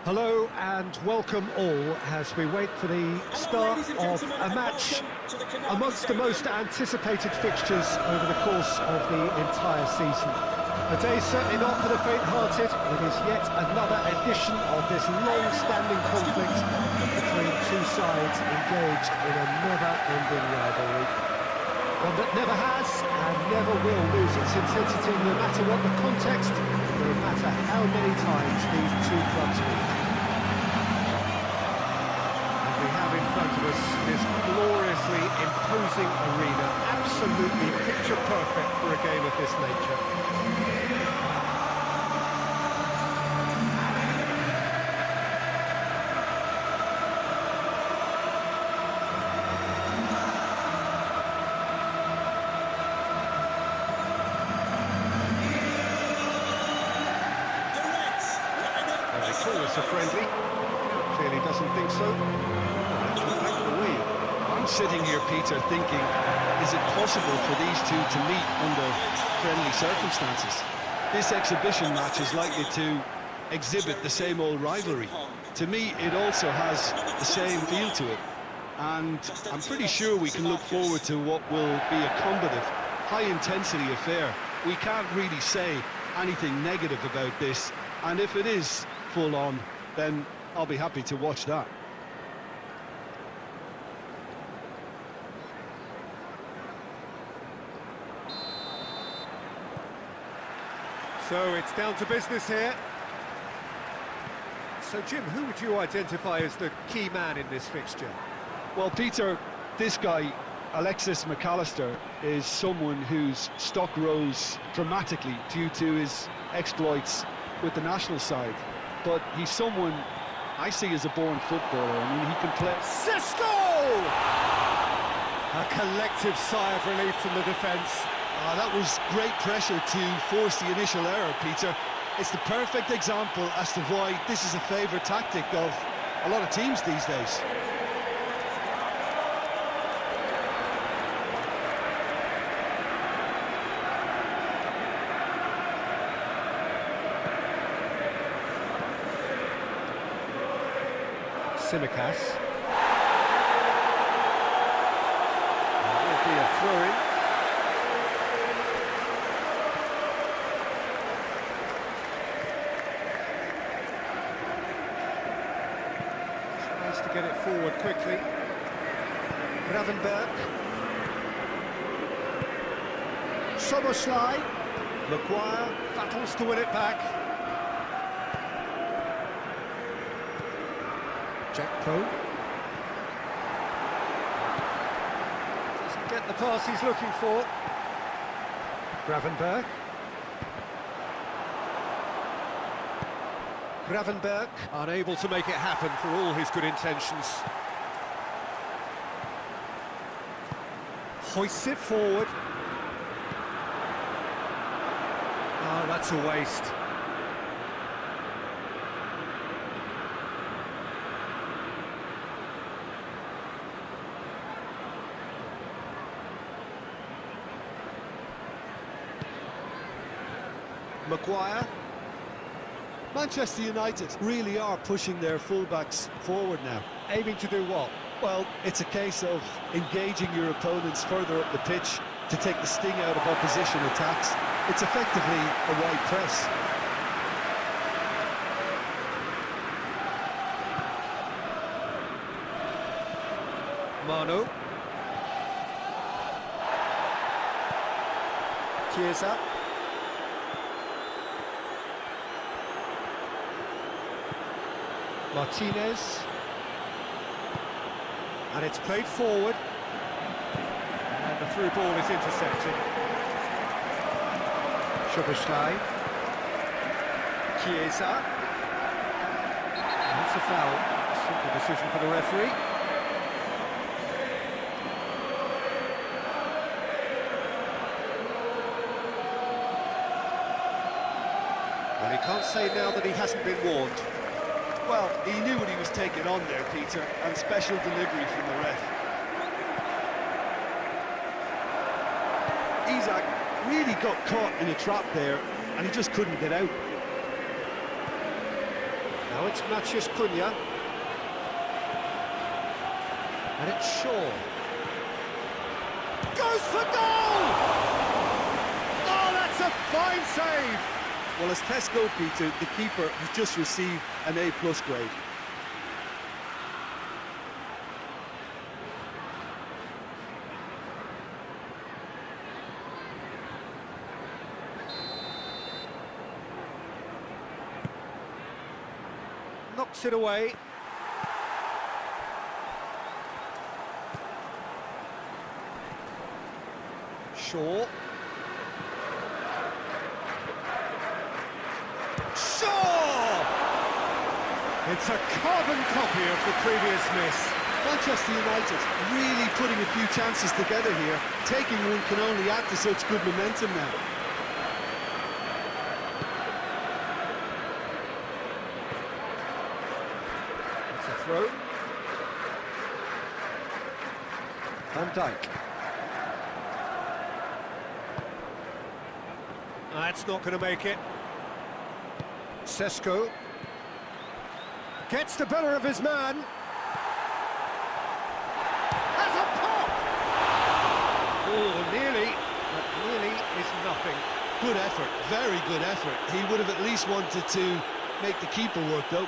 Hello and welcome all as we wait for the start of a match amongst the most anticipated fixtures over the course of the entire season. A day certainly not for the faint-hearted. It is yet another edition of this long-standing conflict between two sides engaged in a never-ending rivalry. One that never has and never will lose its intensity, no matter what the context, no matter how many times these two clubs meet. And we have in front of us this gloriously imposing arena, absolutely picture perfect for a game of this nature. A friendly, clearly doesn't think so. I'm sitting here, Peter, thinking, is it possible for these two to meet under friendly circumstances? This exhibition match is likely to exhibit the same old rivalry. To me, it also has the same feel to it, and I'm pretty sure we can look forward to what will be a combative, high-intensity affair. We can't really say anything negative about this, and if it is full on, then I'll be happy to watch that. So it's down to business here. So Jim, who would you identify as the key man in this fixture? Well, Peter, this guy, Alexis McAllister, is someone whose stock rose dramatically due to his exploits with the national side. But he's someone I see as a born footballer. I mean, he can play. Cisco! A collective sigh of relief from the defence. That was great pressure to force the initial error, Peter. It's the perfect example as to why this is a favourite tactic of a lot of teams these days. Simicas. That will be a throw-in. to get it forward quickly. Gravenberg. Soboslai. Maguire battles to win it back. Jackpo. Doesn't get the pass he's looking for. Gravenberg. Gravenberg, unable to make it happen for all his good intentions. Hoists it forward. Oh, that's a waste. Maguire. Manchester United really are pushing their fullbacks forward now. Aiming to do what? Well, it's a case of engaging your opponents further up the pitch to take the sting out of opposition attacks. It's effectively a wide press. Manu. Chiesa. Martinez. And it's played forward. And the through ball is intercepted. Szoboszlai. Chiesa. That's a foul. Simple decision for the referee. Well, he can't say now that he hasn't been warned. Well, he knew what he was taking on there, Peter, and special delivery from the ref. Isak really got caught in a trap there, and he just couldn't get out. Now it's Matheus Cunha. And it's Shaw. Goes for goal! Oh, that's a fine save! Well, as tests go, Peter, the keeper has just received an A+ grade. Knocks it away. Shaw. It's a carbon copy of the previous miss. Manchester United really putting a few chances together here. Taking one can only add to such good momentum now. It's a throw. Van Dijk. That's not going to make it. Sesko. Gets the better of his man. Has a pop! Oh, nearly. But nearly is nothing. Good effort, very good effort. He would have at least wanted to make the keeper work, though.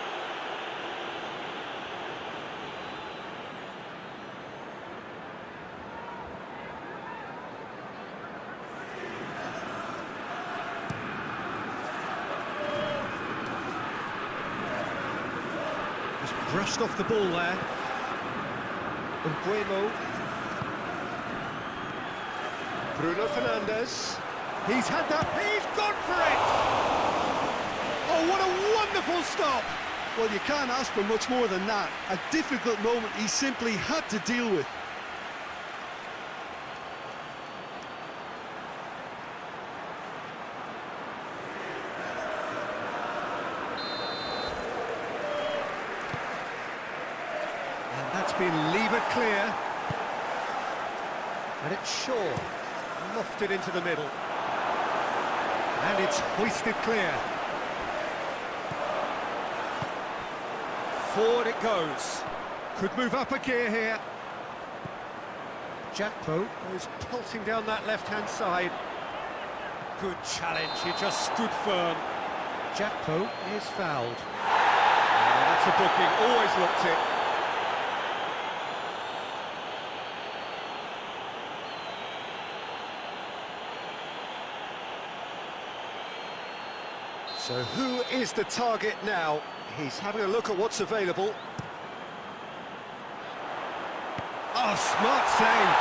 Brushed off the ball there. Mbuemo. Bruno Fernandes. He's had that. He's gone for it! Oh, what a wonderful stop! Well, you can't ask for much more than that. A difficult moment he simply had to deal with. That's been levered clear. And it's Shaw. Lofted into the middle. And it's hoisted clear. Forward it goes. Could move up a gear here. Jackpo goes pulsing down that left-hand side. Good challenge, he just stood firm. Jackpo is fouled. Oh, that's a booking, always looked it. So who is the target now? He's having a look at what's available. Oh, smart save!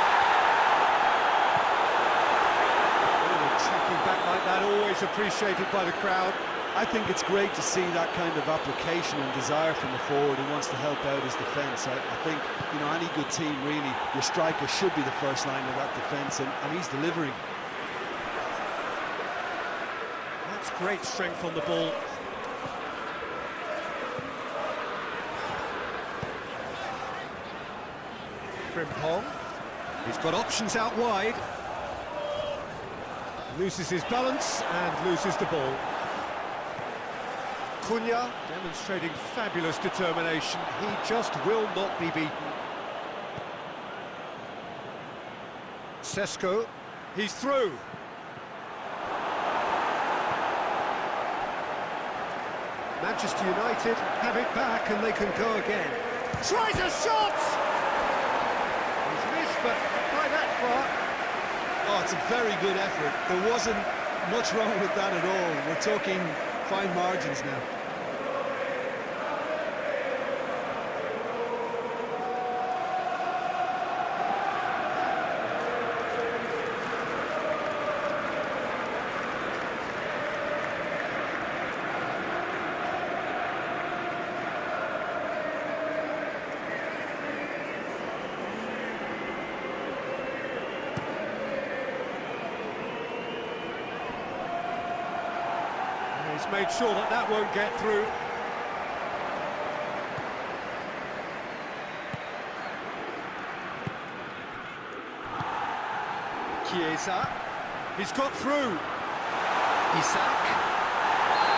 Tracking back like that, always appreciated by the crowd. I think it's great to see that kind of application and desire from the forward who wants to help out his defence. I think, you know, any good team, really, your striker should be the first line of that defence, and he's delivering. That's great strength on the ball. Frimpong. He's got options out wide. Loses his balance and loses the ball. Cunha demonstrating fabulous determination. He just will not be beaten. Sesko, he's through. Manchester United have it back and they can go again. Tries a shot! He's missed, but by that far. Oh, it's a very good effort. There wasn't much wrong with that at all. We're talking fine margins now. He's made sure that that won't get through. Chiesa. He's got through. Isak.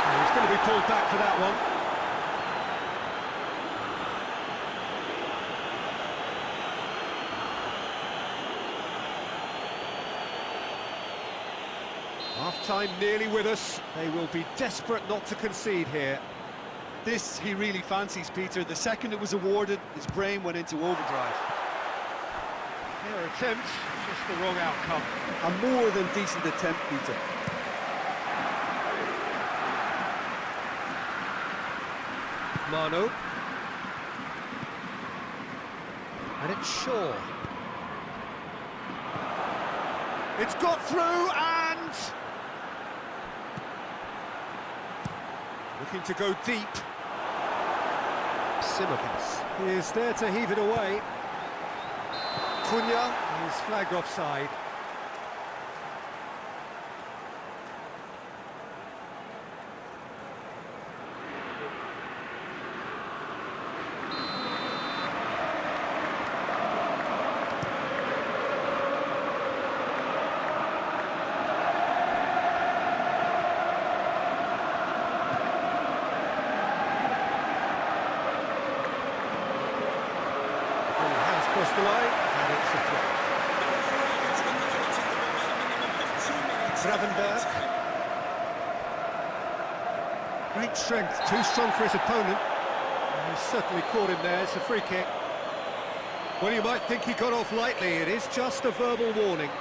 Oh, he's going to be pulled back for that one. Half-time nearly with us. They will be desperate not to concede here. This he really fancies, Peter. The second it was awarded, his brain went into overdrive. Their attempt, just the wrong outcome. A more than decent attempt, Peter. Mano. And it's Shaw. It's got through and... looking to go deep. Simicas. He is there to heave it away. Cunha is flagged offside. Across the line, and it's a throw. Gravenberg. Great strength, too strong for his opponent. He's certainly caught him there, it's a free kick. Well, you might think he got off lightly, it is just a verbal warning.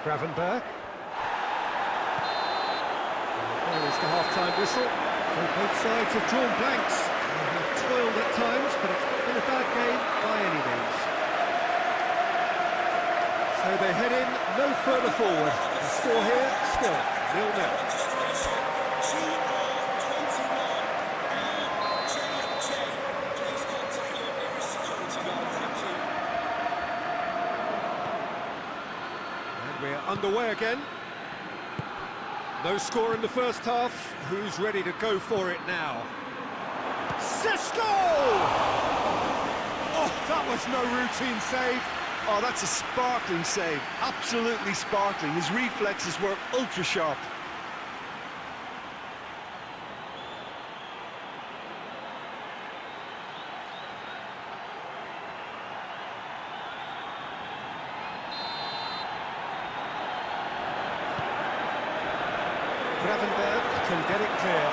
Gravenberg. There is the half-time whistle. So both sides have drawn blanks. They have toiled at times, but it's not been a bad game by any means. So they head in no further forward. The score here, still 0-0. We're underway again. No score in the first half. Who's ready to go for it now? Sesko! Oh, that was no routine save. Oh, that's a sparkling save. Absolutely sparkling. His reflexes were ultra sharp. Gravenberg can get it clear.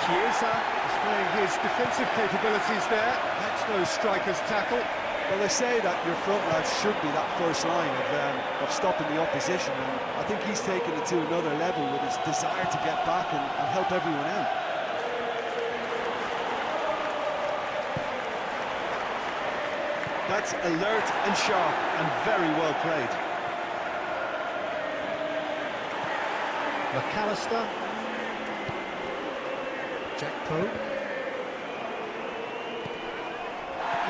Chiesa displaying his defensive capabilities there. That's no striker's tackle. Well, they say that your front lads should be that first line of stopping the opposition, and I think he's taken it to another level with his desire to get back and help everyone out. That's alert and sharp and very well played. McAllister. Jack Poe.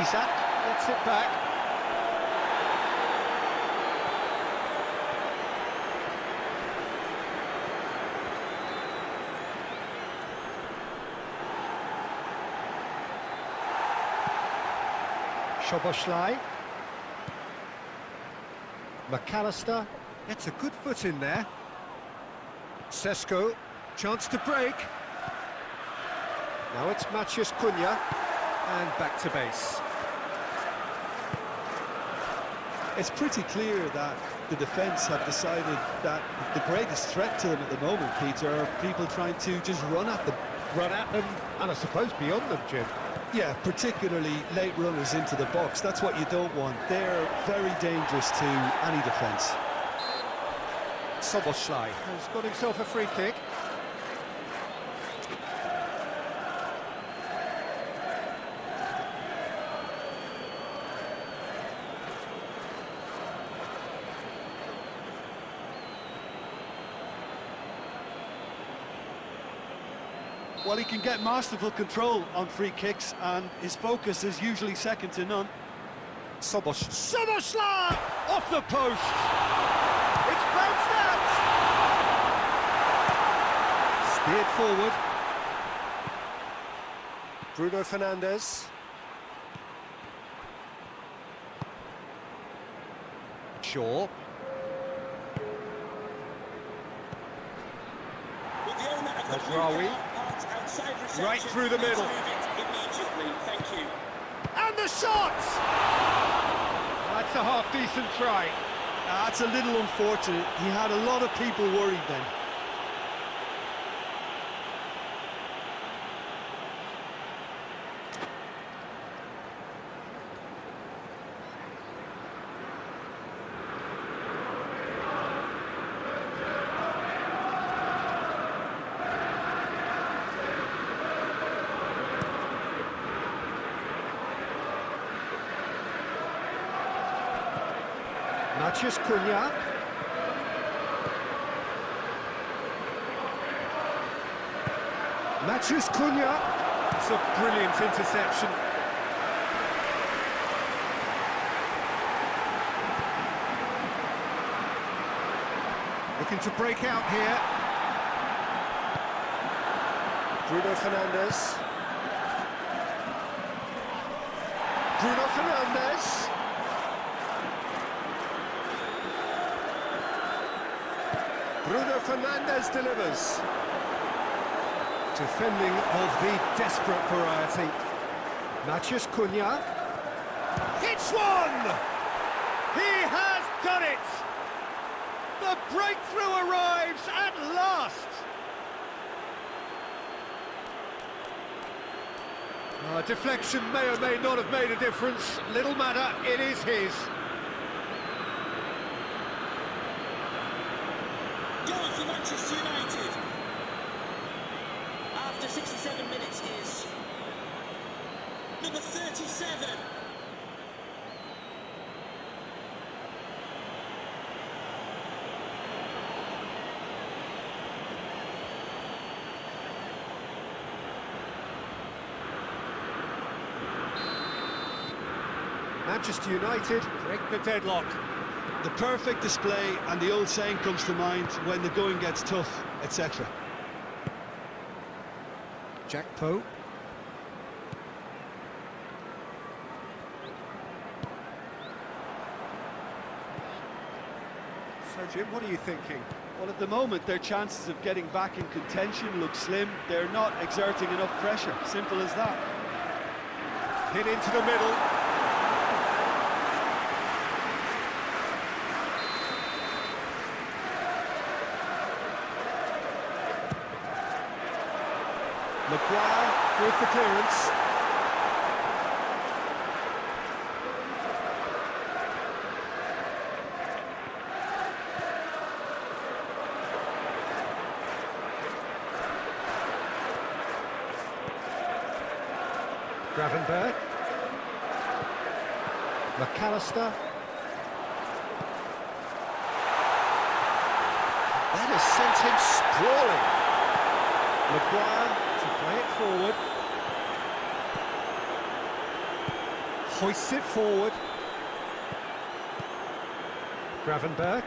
Isak gets it back. Szoboszlai. McAllister gets a good foot in there. Sesko, chance to break. Now it's Maciej Cunha, and back to base. It's pretty clear that the defence have decided that the greatest threat to them at the moment, Peter, are people trying to just run at them. Run at them, and I suppose beyond them, Jim. Yeah, particularly late runners into the box. That's what you don't want. They're very dangerous to any defence. Szoboszlai has got himself a free kick. Well, he can get masterful control on free kicks, and his focus is usually second to none. Szoboszlai! Off the post! It's bounced out! Steered forward. Bruno Fernandes. Shaw. Mazraoui. Right through the middle. Thank you. And the shot! That's a half-decent try. That's a little unfortunate. He had a lot of people worried then. Maciej Cunha. Maciej Cunha. It's a brilliant interception. Looking to break out here. Bruno Fernandes. Bruno Fernandes. Bruno Fernandes delivers. Defending of the desperate variety. Maciej Cunha. Hits one! He has done it! The breakthrough arrives at last! Deflection may or may not have made a difference. Little matter, it is his. Goal for Manchester United. After 67 minutes is number 37. Manchester United break the deadlock. The perfect display, and the old saying comes to mind, when the going gets tough, etc. Jack Poe. So Jim, what are you thinking? Well, at the moment, their chances of getting back in contention look slim. They're not exerting enough pressure. Simple as that. Hit into the middle. Maguire with the clearance. Gravenberg. McAllister. That has sent him sprawling. Maguire to play it forward. Hoists it forward. Gravenberg.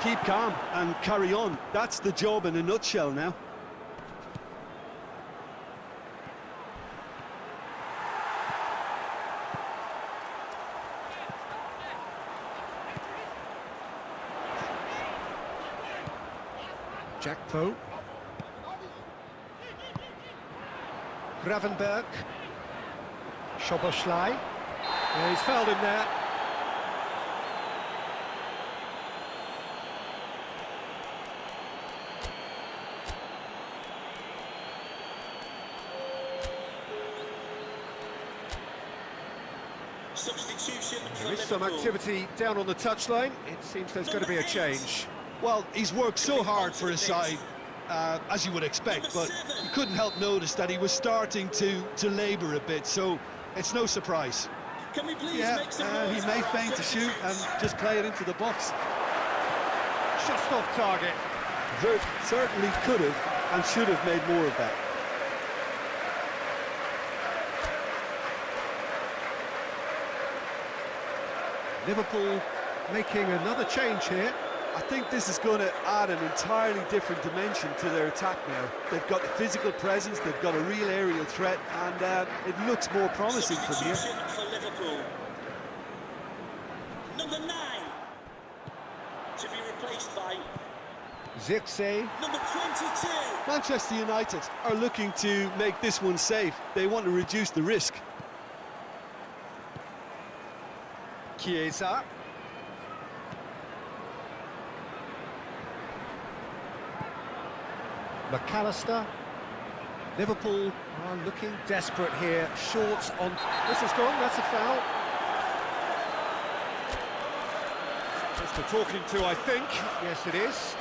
Keep calm and carry on. That's the job in a nutshell now. Jack Poe. Gravenberg. Szoboszlai. Yeah, he's fouled him there. Substitution for There is some Liverpool. activity down on the touchline. It seems there's going to be a change. Well, he's worked so hard for his side, as you would expect, but you couldn't help notice that he was starting to labour a bit, so it's no surprise. Can we please Yeah, make some he noise may for our feign to shoot and substitutes? just play it into the box. Just off target. Vert certainly could have and should have made more of that. Liverpool making another change here. I think this is going to add an entirely different dimension to their attack now. They've got the physical presence, they've got a real aerial threat, and it looks more promising from here. Substitution for Liverpool. Number 9 to be replaced by Zirkzee. number 22. Manchester United are looking to make this one safe. They want to reduce the risk. Chiesa. McAllister. Liverpool are looking desperate here. Short on... This is gone, that's a foul. Just the talking to, I think. Yes, it is.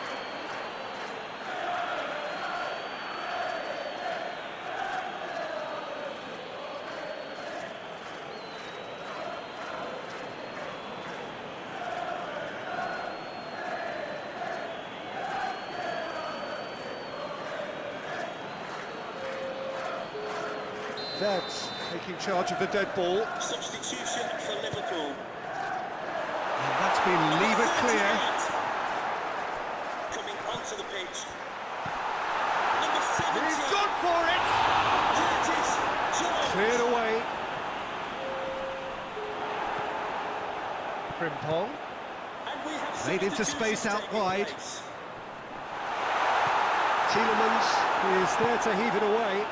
That's taking charge of the dead ball. Substitution for Liverpool. And that's been levered clear. Coming onto the pitch. Number 17. He's gone for it! Curtis Jones. Cleared away. Frimpong. And we have Made into substitutions space out taking wide. place. Tielemans is there to heave it away.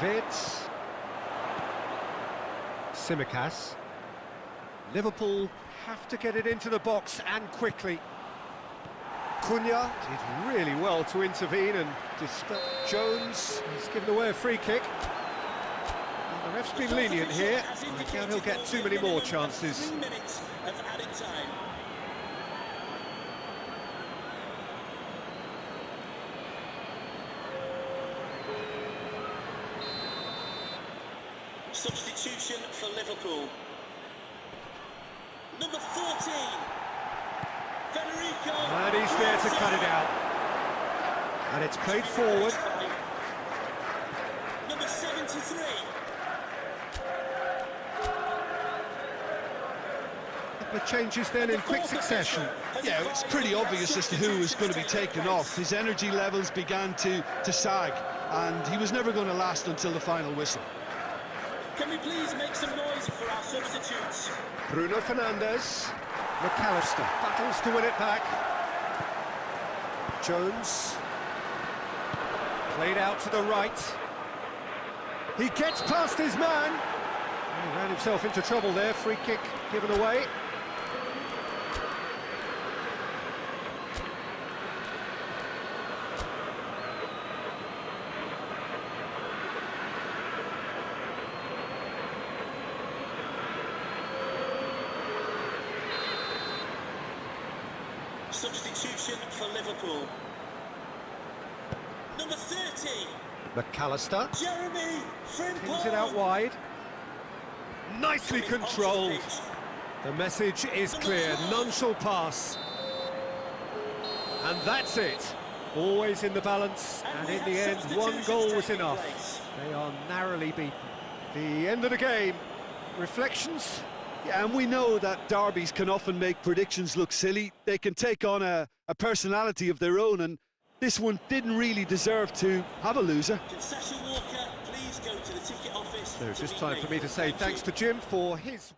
Vitz. Tsimikas. Liverpool have to get it into the box and quickly. Cunha did really well to intervene and dispel. Jones has given away a free kick. And the ref's been lenient here. I doubt he'll get too many more chances. 3 minutes of added time. Substitution for Liverpool. Number 14. Federico. And he's there to cut it out. And it's played forward. Number 73. The changes then in quick succession. Yeah, it's pretty obvious as to who was going to be taken off. His energy levels began to sag, and he was never going to last until the final whistle. Can we please make some noise for our substitutes? Bruno Fernandes. McAllister battles to win it back. Jones. Played out to the right. He gets past his man. He ran himself into trouble there, free kick given away. Substitution for Liverpool. Number 30. McAllister Jeremy pings it out wide. Nicely controlled. The message is clear, none shall pass. And that's it. Always in the balance, and in the end, one goal was enough. They are narrowly beaten. The end of the game. Reflections? Yeah, and we know that derbies can often make predictions look silly. They can take on a personality of their own, and this one didn't really deserve to have a loser. Concession Walker, please go to the ticket office. So just time for me to say thanks to Jim for his...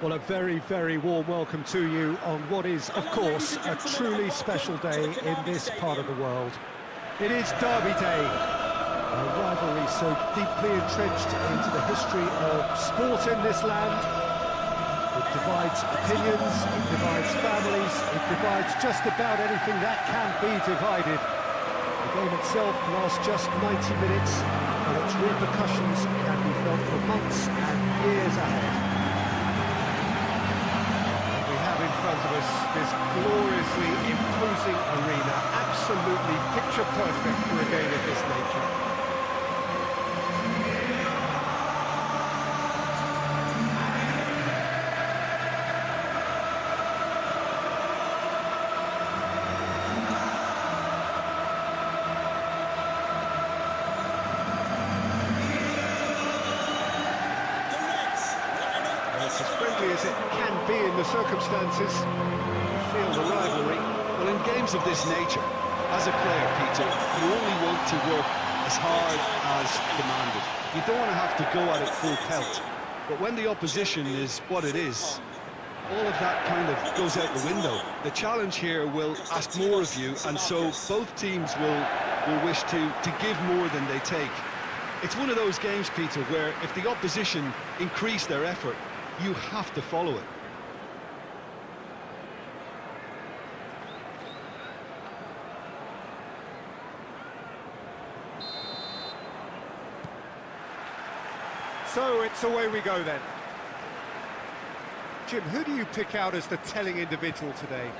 Well, a very, very warm welcome to you on what is, of course, a truly special day in this part of the world. It is Derby Day, a rivalry so deeply entrenched into the history of sport in this land. It divides opinions, it divides families, it divides just about anything that can be divided. The game itself lasts just 90 minutes, and its repercussions can be felt for months and years ahead. In front of us, this gloriously imposing arena, absolutely picture perfect for a game of this nature. It's as friendly as it can be in the circumstances. You feel the rivalry. Well, in games of this nature, as a player, Peter, you only want to work as hard as demanded. You don't want to have to go at it full pelt. But when the opposition is what it is, all of that kind of goes out the window. The challenge here will ask more of you, and so both teams will wish to give more than they take. It's one of those games, Peter, where if the opposition increase their effort, you have to follow it. So it's away we go then. Jim, who do you pick out as the telling individual today?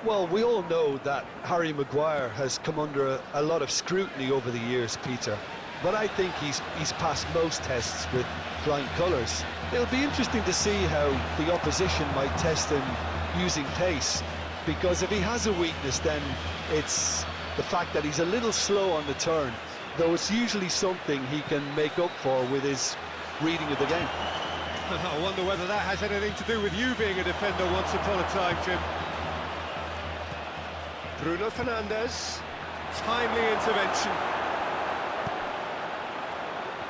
Well, we all know that Harry Maguire has come under a lot of scrutiny over the years, Peter. But I think he's passed most tests with flying colours. It'll be interesting to see how the opposition might test him using pace, because if he has a weakness, then it's the fact that he's a little slow on the turn, though it's usually something he can make up for with his reading of the game. I wonder whether that has anything to do with you being a defender once upon a time, Jim. Bruno Fernandes, timely intervention.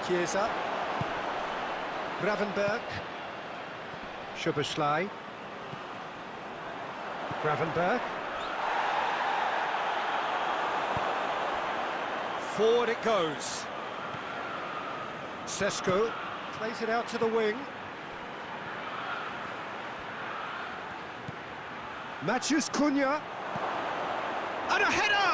Chiesa, Gravenberch, Szoboszlai, Gravenberch. Forward it goes. Sesko plays it out to the wing. Matthews Cunha. And a header!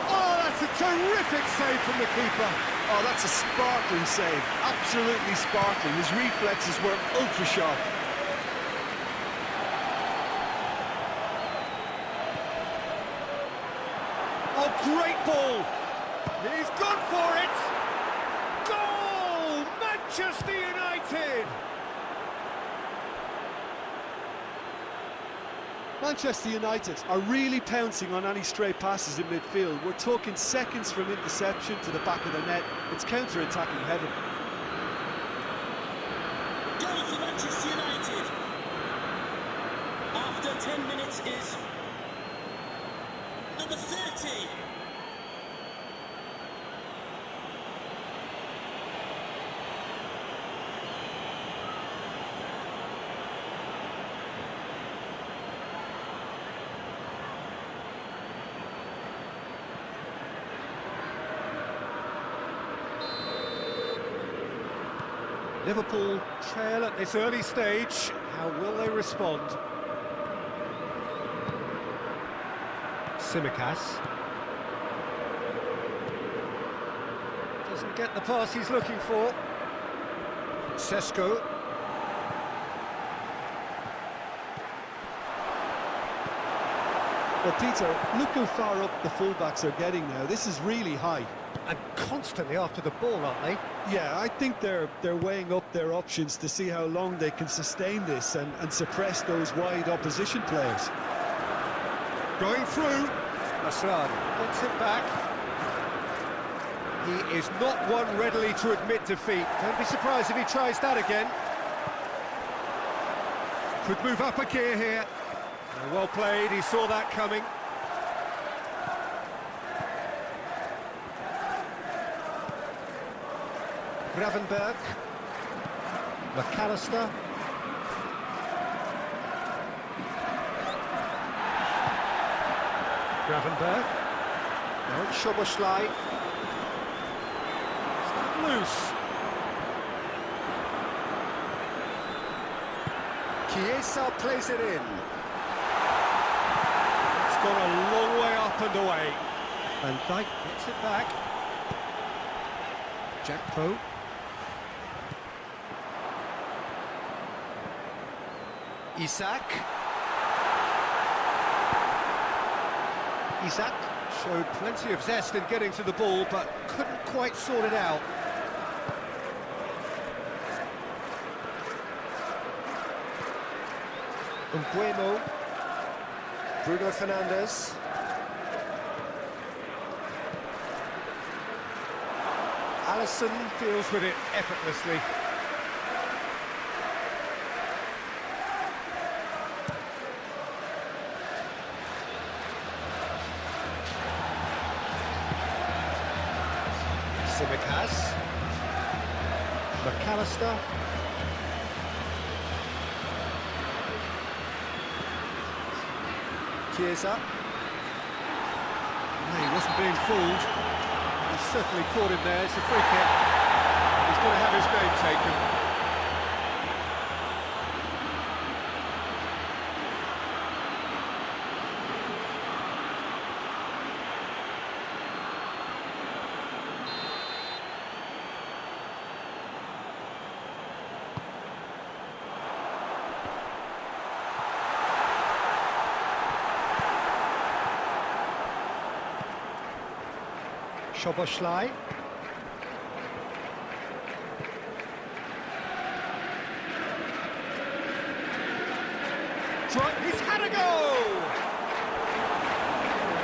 Oh, that's a terrific save from the keeper. Oh, that's a sparkling save. Absolutely sparkling. His reflexes were ultra sharp. Oh, great ball! He's gone for it! Goal! Manchester United! Manchester United are really pouncing on any stray passes in midfield. We're talking seconds from interception to the back of the net. It's counter-attacking heaven. Goal for Manchester United. After 10 minutes is number 30. Liverpool trail at this early stage. How will they respond? Tsimikas. Doesn't get the pass he's looking for. Sesko. Well, Peter, look how far up the fullbacks are getting now. This is really high. And constantly after the ball, aren't they? Yeah, I think they're weighing up their options to see how long they can sustain this and suppress those wide opposition players. Going through. Assad gets it back. He is not one readily to admit defeat. Don't be surprised if he tries that again. Could move up a gear here. Well played, he saw that coming. Gravenberg. McAllister. Gravenberg. No, Szoboszlai. Loose. Chiesa plays it in. It's gone a long way up and away. Van Dijk gets it back. Jack Poe. Isak. Isak showed plenty of zest in getting to the ball, but couldn't quite sort it out. Mbuemo. Bruno Fernandes. Alisson deals with it effortlessly. Tsimikas. McAllister. Chiesa. No, he wasn't being fooled. He certainly caught him there. It's a free kick. He's going to have his name taken. Szoboszlai. He's had a go!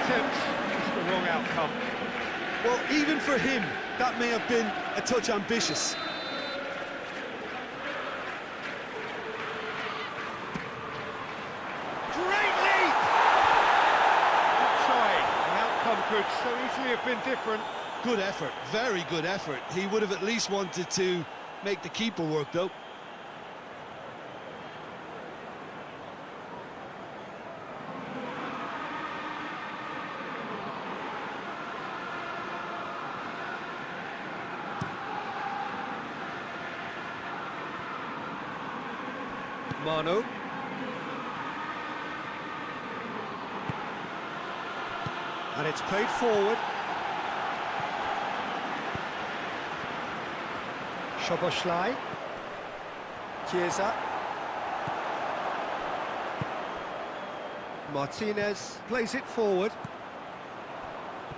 Attempt, just the wrong outcome. Well, even for him, that may have been a touch ambitious. Great leap! Good try. The outcome could so easily have been different. Good effort, very good effort. He would have at least wanted to make the keeper work, though. Manu. And it's played forward. Szoboszlai. Chiesa. Martinez plays it forward.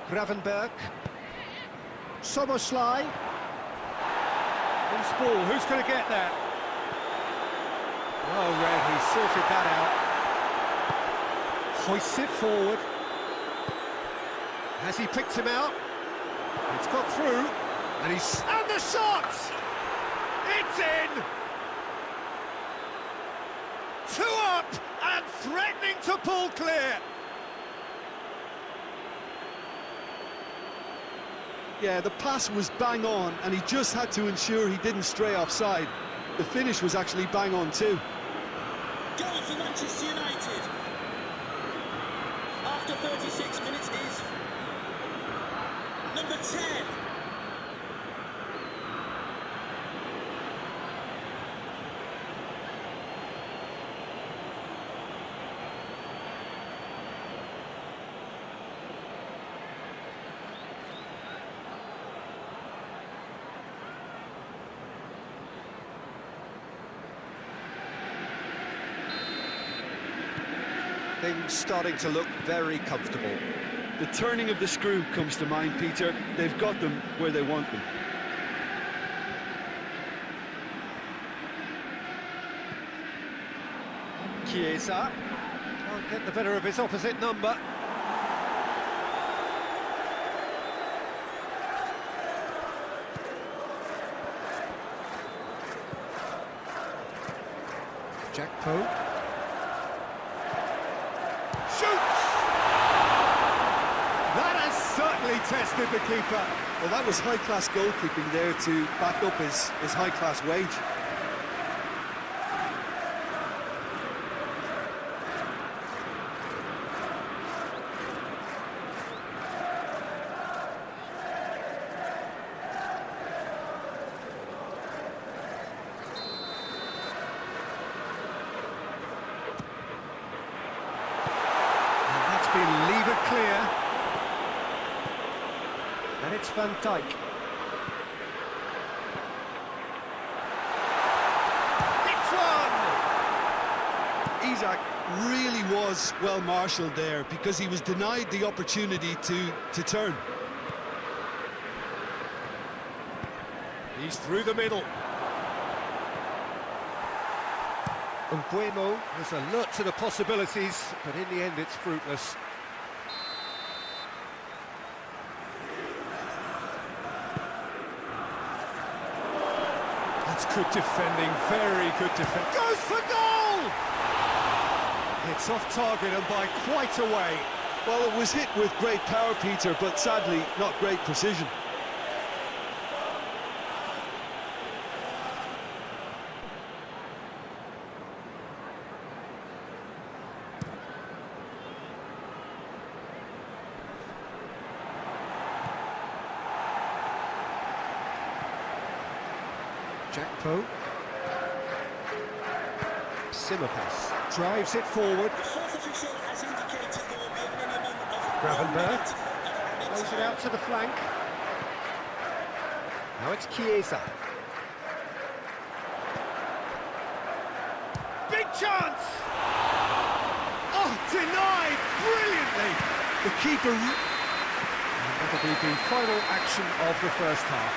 Gravenberg. Szoboszlai. Loose ball, who's going to get that? Oh, Red, he sorted that out. Hoists it forward. Has he picked him out? It's got through. And the shot! It's in! 2 up and threatening to pull clear. Yeah, the pass was bang on, and he just had to ensure he didn't stray offside. The finish was actually bang on too. Goal for Manchester United. After 36 minutes is number 10. Things starting to look very comfortable. The turning of the screw comes to mind, Peter. They've got them where they want them. Chiesa can't get the better of his opposite number. Jackpo. Shoots! That has certainly tested the keeper. Well, that was high-class goalkeeping there to back up his high-class wage. Been lever clear, and it's Van Dijk. It's one! Isak really was well marshalled there because he was denied the opportunity to turn. He's through the middle. Nguemo is alert to the possibilities, but in the end it's fruitless. That's good defending, very good defending. Goes for goal! It's off target and by quite a way. Well, it was hit with great power, Peter, but sadly not great precision. Jackpo. Simmerpass drives it forward. The fourth official has indicated there will be a minimum of Gravenberg 1 minute. plays it out to the flank. Now it's Chiesa. Big chance! Oh, denied brilliantly! The keeper... And that'll be the final action of the first half.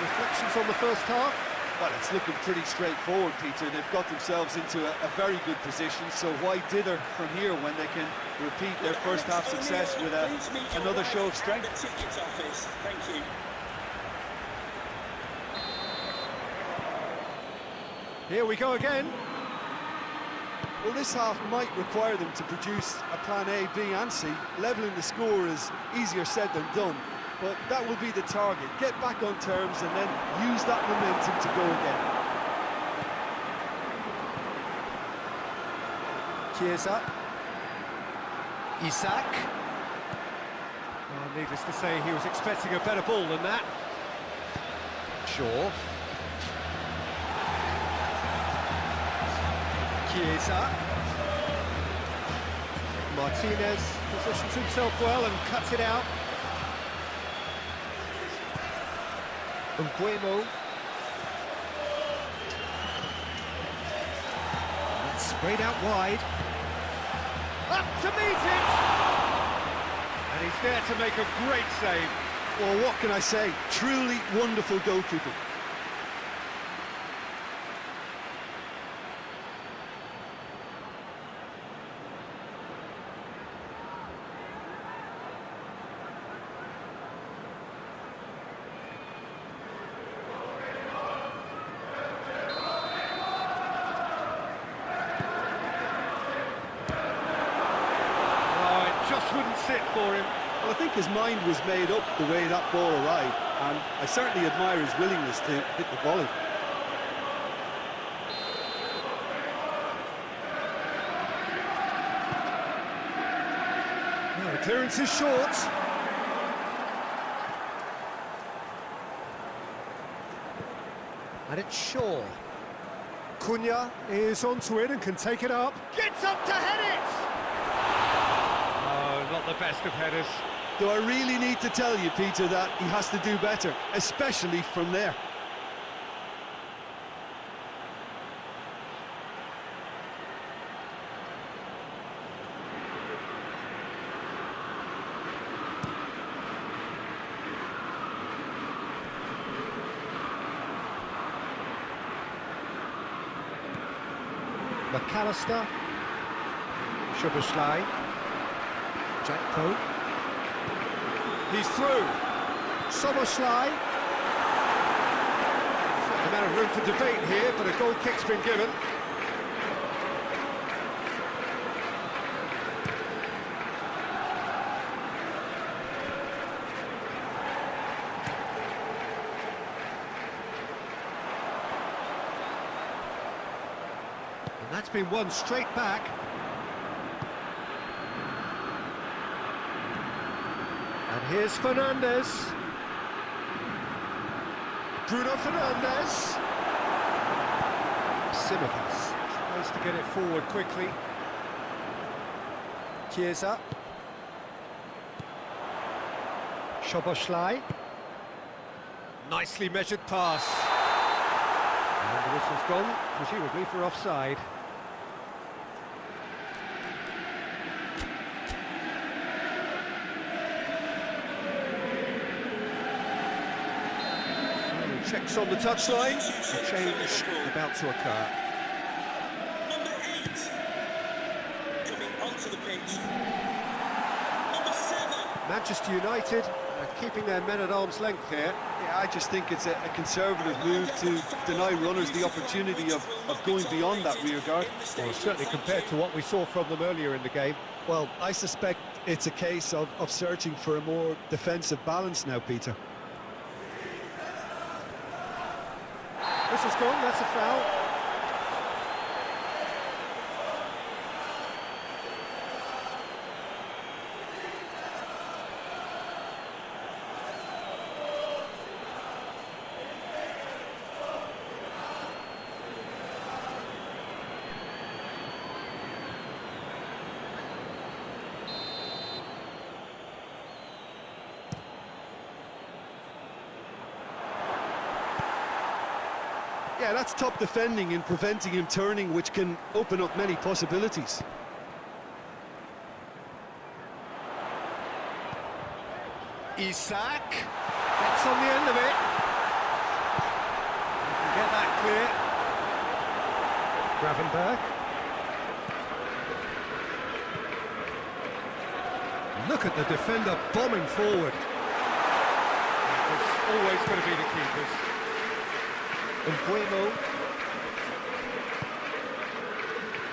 Reflections on the first half? Well, it's looking pretty straightforward, Peter. They've got themselves into a very good position, so why dither from here when they can repeat their first half success with another show of strength? The tickets office. Thank you. Here we go again. Well, this half might require them to produce a plan A, B and C. Levelling the score is easier said than done, but that will be the target. Get back on terms and then use that momentum to go again. Chiesa. Isak. Well, needless to say, he was expecting a better ball than that. Shaw. Chiesa. Martinez positions himself well and cuts it out. Nguemo. That's sprayed out wide. Up to meet it! And he's there to make a great save. Well, what can I say? Truly wonderful goalkeeping. Just wouldn't sit for him. Well, I think his mind was made up the way that ball arrived, and I certainly admire his willingness to hit the volley. Well, the clearance is short. And it's Shaw. Cunha is onto it and can take it up. Gets up to head it! Not the best of headers. Do I really need to tell you, Peter, that he has to do better, especially from there? McAllister. Szoboszlai. Jackpo. He's through. Szoboszlai. Certain amount of room for debate here, but a goal kick's been given. And that's been won straight back. And here's Fernandes. Bruno Fernandes. Simicas tries to get it forward quickly. Chiesa. Szoboszlai. Nicely measured pass. And the whistle's gone, presumably for offside. Checks on the touchline. A change about to occur. Number 8 coming onto the pitch. Number 7. Manchester United are keeping their men at arm's length here. Yeah, I just think it's a conservative move to deny runners the opportunity of going beyond that rear guard. Well, certainly compared to what we saw from them earlier in the game. Well, I suspect it's a case of searching for a more defensive balance now, Peter. This is gone, that's a foul. Yeah, that's top defending in preventing him turning, which can open up many possibilities. Isak gets on the end of it. You can get that clear. Gravenberg. Look at the defender bombing forward. It's always going to be the keepers. Nguemo.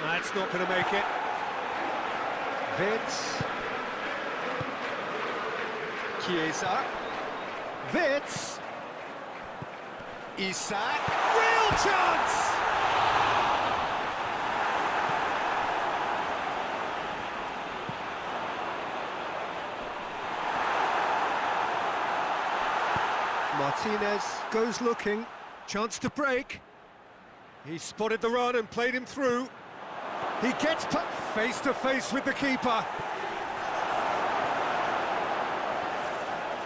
That's not going to make it. Vitz. Chiesa. Vitz. Isak. Real chance! Martinez goes looking. Chance to break. He spotted the run and played him through. He gets Face to face with the keeper.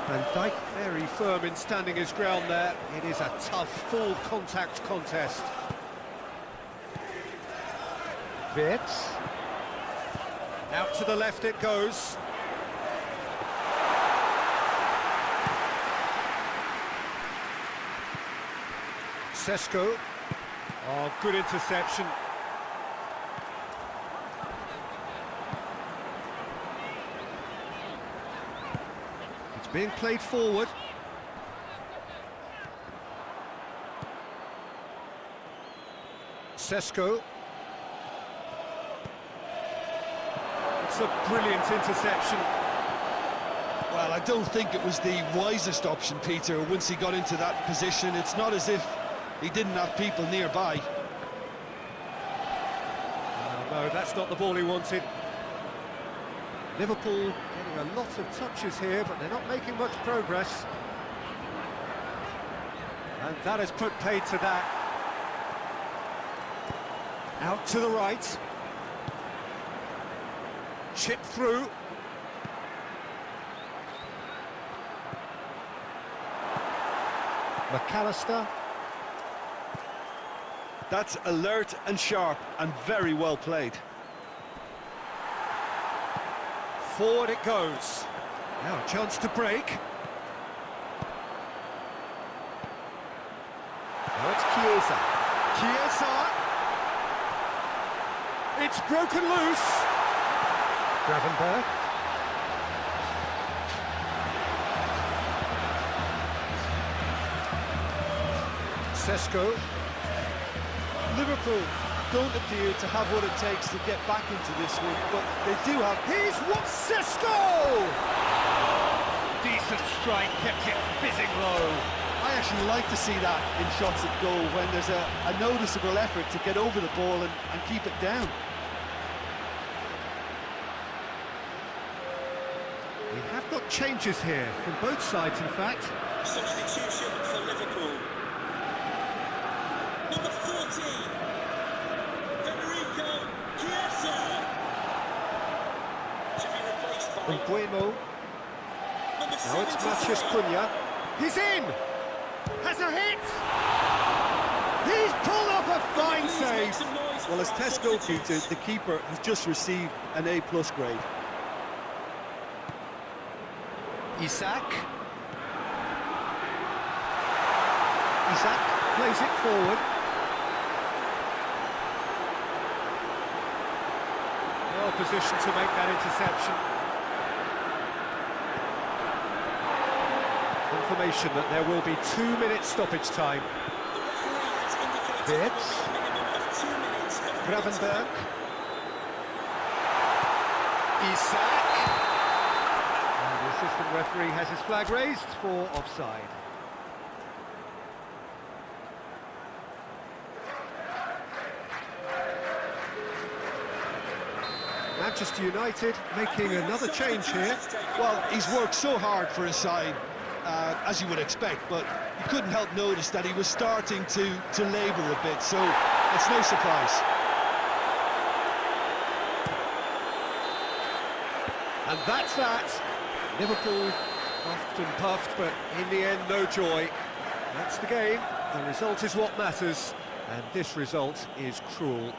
Van Dijk very firm in standing his ground there. It is a tough, full contact contest. Wirtz. Out to the left it goes. Sesko. Oh, good interception. It's being played forward. Sesko. It's a brilliant interception. Well, I don't think it was the wisest option, Peter, once he got into that position. It's not as if he didn't have people nearby. No, that's not the ball he wanted. Liverpool getting a lot of touches here, but they're not making much progress. And that has put paid to that. Out to the right. Chip through. McAllister. That's alert and sharp and very well played. Forward it goes. Now a chance to break. Now it's Chiesa. Chiesa! It's broken loose. Gravenberg. Sesko. Liverpool don't appear to have what it takes to get back into this one, but they do have... Here's what Sesko! Decent strike, kept it fizzing low. I actually like to see that in shots at goal, when there's a noticeable effort to get over the ball and keep it down. We have got changes here, from both sides in fact. Substitution for Liverpool. Number 14, Federico Chiesa. To be replaced by Mbuemo. number Now it's 72. Matheus Cunha. He's in! Has a hit! He's pulled off a fine save! Well, as test goalkeeper, the keeper has just received an A+ grade. Isak. Isak plays it forward. Well positioned to make that interception. Confirmation that there will be 2 minutes stoppage time. Wirtz. Gravenberg. Isak. And the assistant referee has his flag raised for offside. Manchester United making another change here. Well, he's worked so hard for his side, as you would expect, but you couldn't help notice that he was starting to labour a bit, so it's no surprise. And that's that. Liverpool puffed and puffed, but in the end, no joy. That's the game. The result is what matters, and this result is cruel.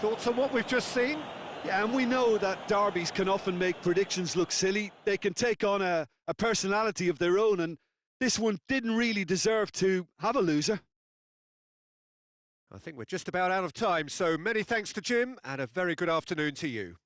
Thoughts on what we've just seen? Yeah, and we know that derbies can often make predictions look silly. They can take on a personality of their own, and this one didn't really deserve to have a loser. I think we're just about out of time, so many thanks to Jim, and a very good afternoon to you.